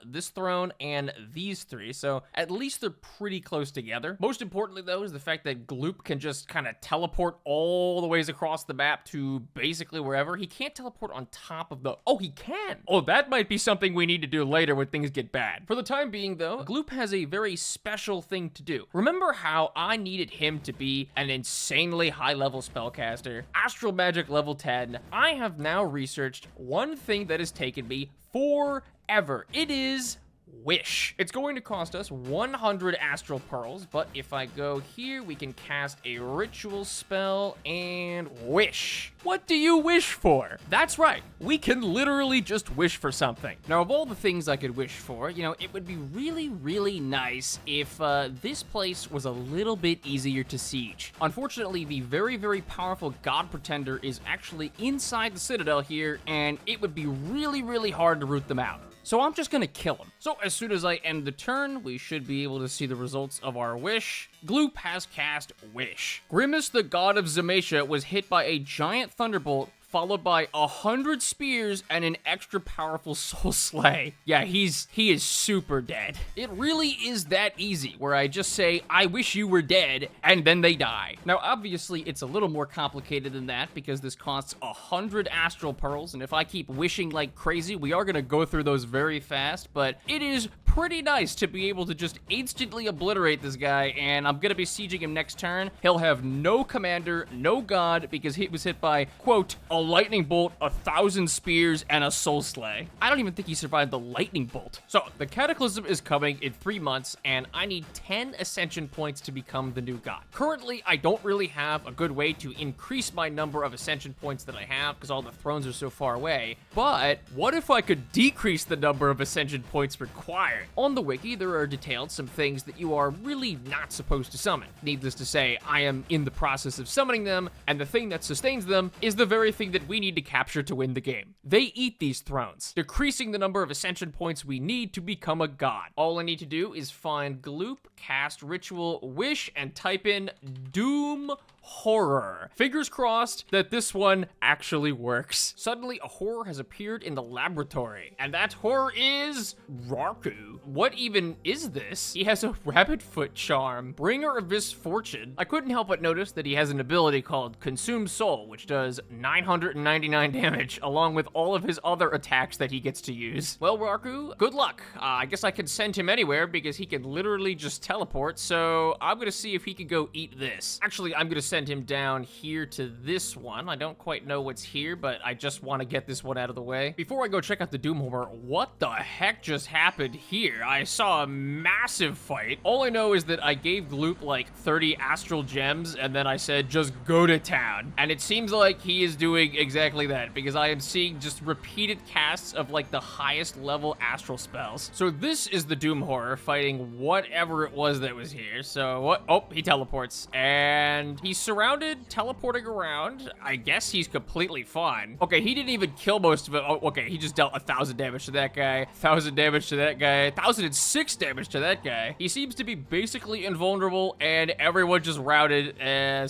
and these three. So at least they're pretty close together. Most importantly, though, is the fact that Gloop can just kind of teleport all the ways across the map to basically wherever. He can't teleport on top of the... Oh, he can! Oh, that might be something we need to do later when things get bad. For the time being, though, Gloop has a very special thing to do. Remember how I needed him to be an insanely high-level spellcaster? Astral Magic level 10. I have now researched one thing that has taken me forever. It is Wish. It's going to cost us 100 Astral Pearls, but if I go here, we can cast a ritual spell and wish. What do you wish for? That's right. We can literally just wish for something. Now, of all the things I could wish for, you know, it would be really, really nice if this place was a little bit easier to siege. Unfortunately, the very, very powerful God Pretender is actually inside the Citadel here, and it would be really, really hard to root them out. So I'm just gonna kill him. So as soon as I end the turn, we should be able to see the results of our wish. Gloop has cast Wish. Grimace, the god of Zamatia, was hit by a giant thunderbolt, followed by 100 spears and an extra powerful soul slay. Yeah, he is super dead. It really is that easy, where I just say, I wish you were dead, and then they die. Now, obviously, it's a little more complicated than that, because this costs 100 Astral Pearls, and if I keep wishing like crazy, we are gonna go through those very fast, but it is pretty nice to be able to just instantly obliterate this guy, and I'm gonna be sieging him next turn. He'll have no commander, no god, because he was hit by, quote, a lightning bolt, 1,000 spears, and a soul slay. I don't even think he survived the lightning bolt. So, the Cataclysm is coming in 3 months, and I need 10 Ascension points to become the new god. Currently, I don't really have a good way to increase my number of Ascension points that I have, because all the thrones are so far away, but what if I could decrease the number of Ascension points required? On the wiki, there are detailed some things that you are really not supposed to summon. Needless to say, I am in the process of summoning them, and the thing that sustains them is the very thing that we need to capture to win the game. They eat these thrones, decreasing the number of Ascension points we need to become a god. All I need to do is find Gloop, cast Ritual Wish, and type in Doom Horror. Fingers crossed that this one actually works. Suddenly, a horror has appeared in the laboratory, and that horror is Raku. What even is this? He has a rabbit foot charm, bringer of misfortune. I couldn't help but notice that he has an ability called Consume Soul, which does 999 damage, along with all of his other attacks that he gets to use. Well, Raku, good luck. I guess I can send him anywhere because he can literally just teleport, so I'm gonna see if he can go eat this. Actually, I'm gonna send him down here to this one. I don't quite know what's here, but I just want to get this one out of the way. Before I go check out the Doom Horror, what the heck just happened here? I saw a massive fight. All I know is that I gave Gloop like 30 Astral Gems, and then I said, just go to town. And it seems like he is doing exactly that, because I am seeing just repeated casts of like the highest level Astral spells. So this is the Doom Horror fighting whatever it was that was here. So what? Oh, he teleports, and he's surrounded, teleporting around. I guess he's completely fine. Okay, he didn't even kill most of it. Oh, okay, he just dealt 1,000 damage to that guy, 1,000 damage to that guy, 1,006 damage to that guy. He seems to be basically invulnerable, and everyone just routed,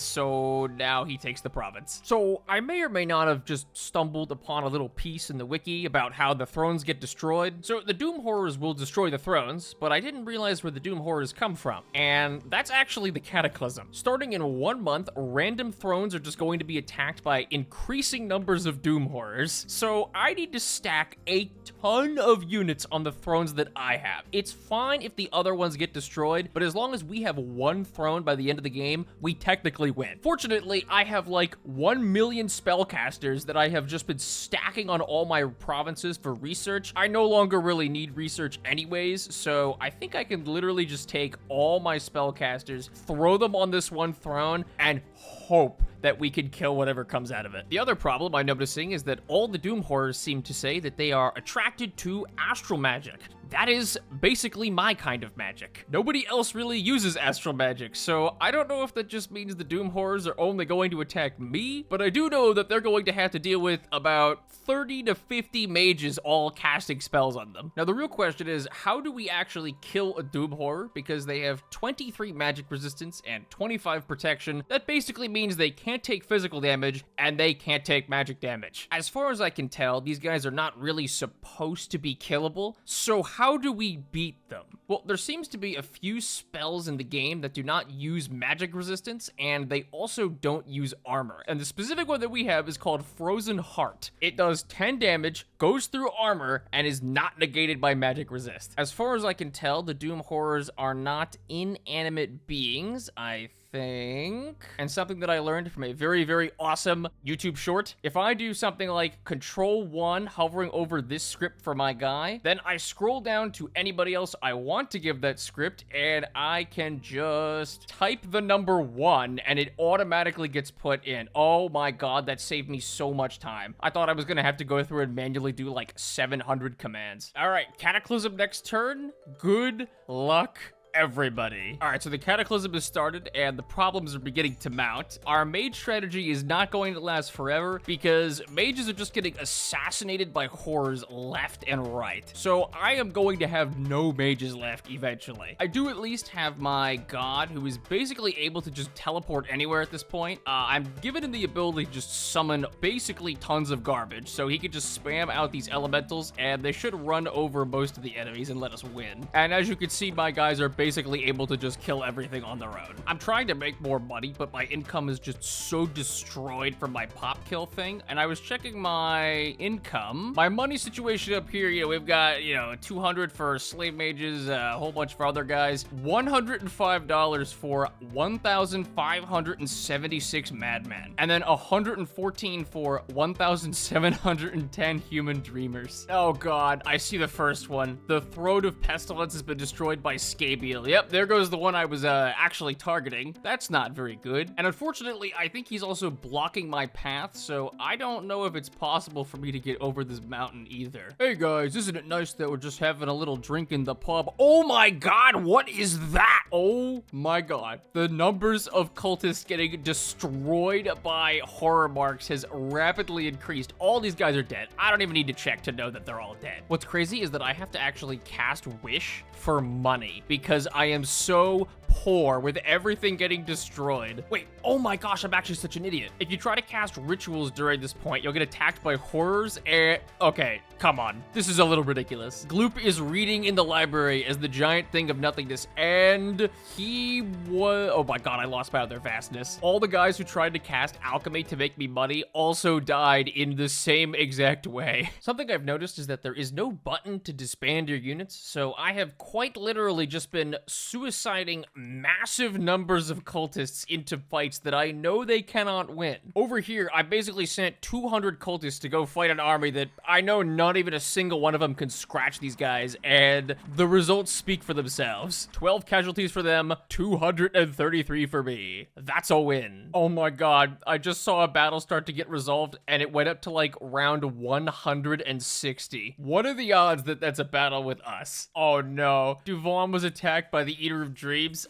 so now he takes the province. So I may or may not have just stumbled upon a little piece in the wiki about how the thrones get destroyed. So the Doom Horrors will destroy the thrones, but I didn't realize where the Doom Horrors come from, and that's actually the Cataclysm. Starting in 1 month, random thrones are just going to be attacked by increasing numbers of Doom Horrors. So I need to stack a ton of units on the thrones that I have. It's fine if the other ones get destroyed, but as long as we have one throne by the end of the game, we technically win. Fortunately, I have like 1 million spellcasters that I have just been stacking on all my provinces for research. I no longer really need research anyways, so I think I can literally just take all my spellcasters, throw them on this one throne, and hope that we can kill whatever comes out of it. The other problem I'm noticing is that all the Doom Horrors seem to say that they are attracted to astral magic. That is basically my kind of magic. Nobody else really uses astral magic, so I don't know if that just means the Doom Horrors are only going to attack me, but I do know that they're going to have to deal with about 30 to 50 mages all casting spells on them. Now, the real question is, how do we actually kill a Doom Horror? Because they have 23 magic resistance and 25 protection. That basically means they can't can't take physical damage, and they can't take magic damage. As far as I can tell, these guys are not really supposed to be killable, so how do we beat them? Well, there seems to be a few spells in the game that do not use magic resistance, and they also don't use armor. And the specific one that we have is called Frozen Heart. It does 10 damage, goes through armor, and is not negated by magic resist. As far as I can tell, the Doom Horrors are not inanimate beings, I think. And something that I learned from a very, very awesome YouTube short, if I do something like Control-1 hovering over this script for my guy, then I scroll down to anybody else I want to give that script, and I can just type the number 1, and it automatically gets put in. Oh my god, that saved me so much time. I thought I was gonna have to go through and manually do like 700 commands. All right, Cataclysm next turn. Good luck, everybody. All right, so the Cataclysm has started and the problems are beginning to mount. Our mage strategy is not going to last forever because mages are just getting assassinated by horrors left and right. So I am going to have no mages left eventually. I do at least have my god, who is basically able to just teleport anywhere at this point. I'm given him the ability to just summon basically tons of garbage, so he can just spam out these elementals and they should run over most of the enemies and let us win. And as you can see, my guys are basically able to just kill everything on their own. I'm trying to make more money, but my income is just so destroyed from my pop kill thing. And I was checking my income. My money situation up here, we've got, 200 for slave mages, a whole bunch for other guys, $105 for 1,576 madmen, and then 114 for 1,710 human dreamers. Oh god, I see the first one. The Throat of Pestilence has been destroyed by Scabiel. Yep, there goes the one I was actually targeting. That's not very good. And unfortunately, I think he's also blocking my path, so I don't know if it's possible for me to get over this mountain either. Hey guys, isn't it nice that we're just having a little drink in the pub? Oh my god, what is that? Oh my god. The numbers of cultists getting destroyed by horror marks has rapidly increased. All these guys are dead. I don't even need to check to know that they're all dead. What's crazy is that I have to actually cast Wish for money because I am so poor with everything getting destroyed. Wait, oh my gosh, I'm actually such an idiot. If you try to cast rituals during this point, you'll get attacked by horrors and... Okay, come on. This is a little ridiculous. Gloop is reading in the library as the giant thing of nothingness, and he was... Oh my god, I lost my other vastness. All the guys who tried to cast alchemy to make me money also died in the same exact way. Something I've noticed is that there is no button to disband your units, so I have quite literally just been suiciding massive numbers of cultists into fights that I know they cannot win. Over here, I basically sent 200 cultists to go fight an army that I know not even a single one of them can scratch these guys, and the results speak for themselves. 12 casualties for them, 233 for me. That's a win. Oh my god, I just saw a battle start to get resolved, and it went up to like round 160. What are the odds that that's a battle with us? Oh no. Duvon was attacked by the Eater of Dreams.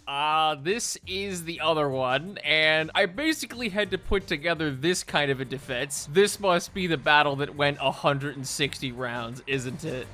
This is the other one, and I basically had to put together this kind of a defense. This must be the battle that went 160 rounds, isn't it?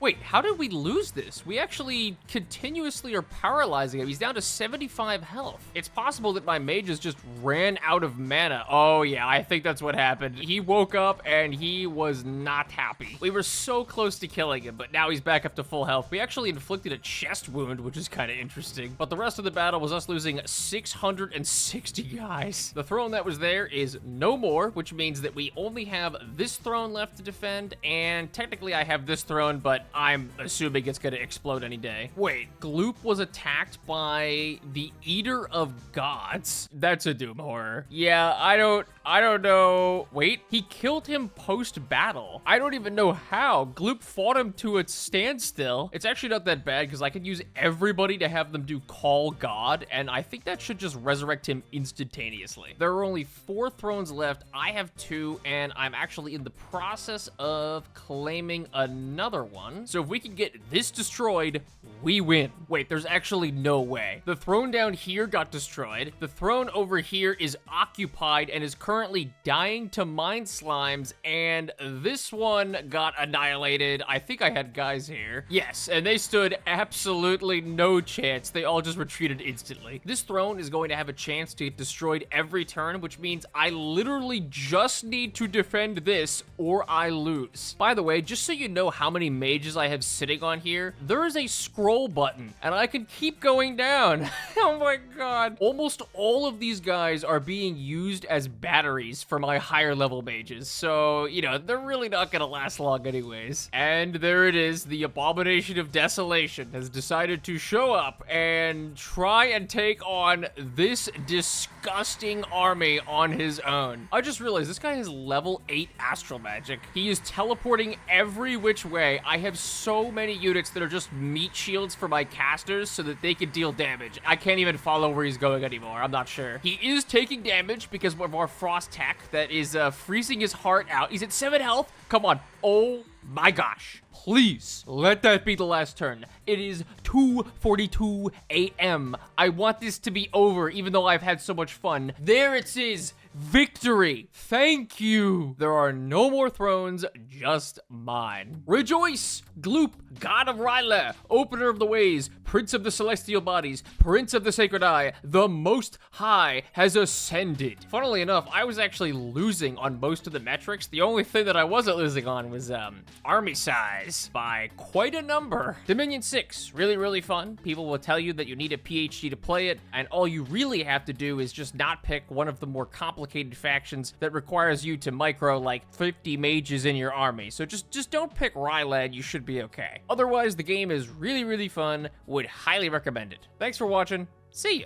Wait, how did we lose this? We actually continuously are paralyzing him. He's down to 75 health. It's possible that my mages just ran out of mana. Oh yeah, I think that's what happened. He woke up and he was not happy. We were so close to killing him, but now he's back up to full health. We actually inflicted a chest wound, which is kind of interesting. But the rest of the battle was us losing 660 guys. The throne that was there is no more, which means that we only have this throne left to defend, and technically I have this throne, but I'm assuming it's gonna explode any day. Wait, Gloop was attacked by the Eater of Gods. That's a Doom Horror. Yeah, I don't know. Wait, he killed him post-battle. I don't even know how. Gloop fought him to a standstill. It's actually not that bad because I could use everybody to have them do Call God, and I think that should just resurrect him instantaneously. There are only 4 thrones left. I have 2, and I'm actually in the process of claiming another one. So if we can get this destroyed, we win. Wait, there's actually no way. The throne down here got destroyed. The throne over here is occupied and is currently currently dying to mine slimes, and this one got annihilated. I think I had guys here. Yes, and they stood absolutely no chance. They all just retreated instantly. This throne is going to have a chance to get destroyed every turn, which means I literally just need to defend this or I lose. By the way, just so you know how many mages I have sitting on here, there is a scroll button, and I can keep going down. Oh my god. Almost all of these guys are being used as batteries for my higher level mages, so, you know, they're really not gonna last long anyways. And there it is, the Abomination of Desolation has decided to show up and try and take on this disgusting army on his own. I just realized this guy has level 8 astral magic. He is teleporting every which way. I have so many units that are just meat shields for my casters so that they can deal damage. I can't even follow where he's going anymore. I'm not sure. He is taking damage because of our frost tech that is freezing his heart out. He's at 7 health. Come on. Oh my gosh. Please let that be the last turn. It is 2:42 a.m. I want this to be over, even though I've had so much fun. There it is. Victory! Thank you! There are no more thrones, just mine. Rejoice! Gloop, God of Ryla, Opener of the Ways, Prince of the Celestial Bodies, Prince of the Sacred Eye, the Most High has ascended. Funnily enough, I was actually losing on most of the metrics. The only thing that I wasn't losing on was army size by quite a number. Dominion 6, really, really fun. People will tell you that you need a PhD to play it, and all you really have to do is just not pick one of the more complicated factions that requires you to micro like 50 mages in your army. So just don't pick Rylad, you should be okay. Otherwise, the game is really, really fun. Would highly recommend it. Thanks for watching. See ya.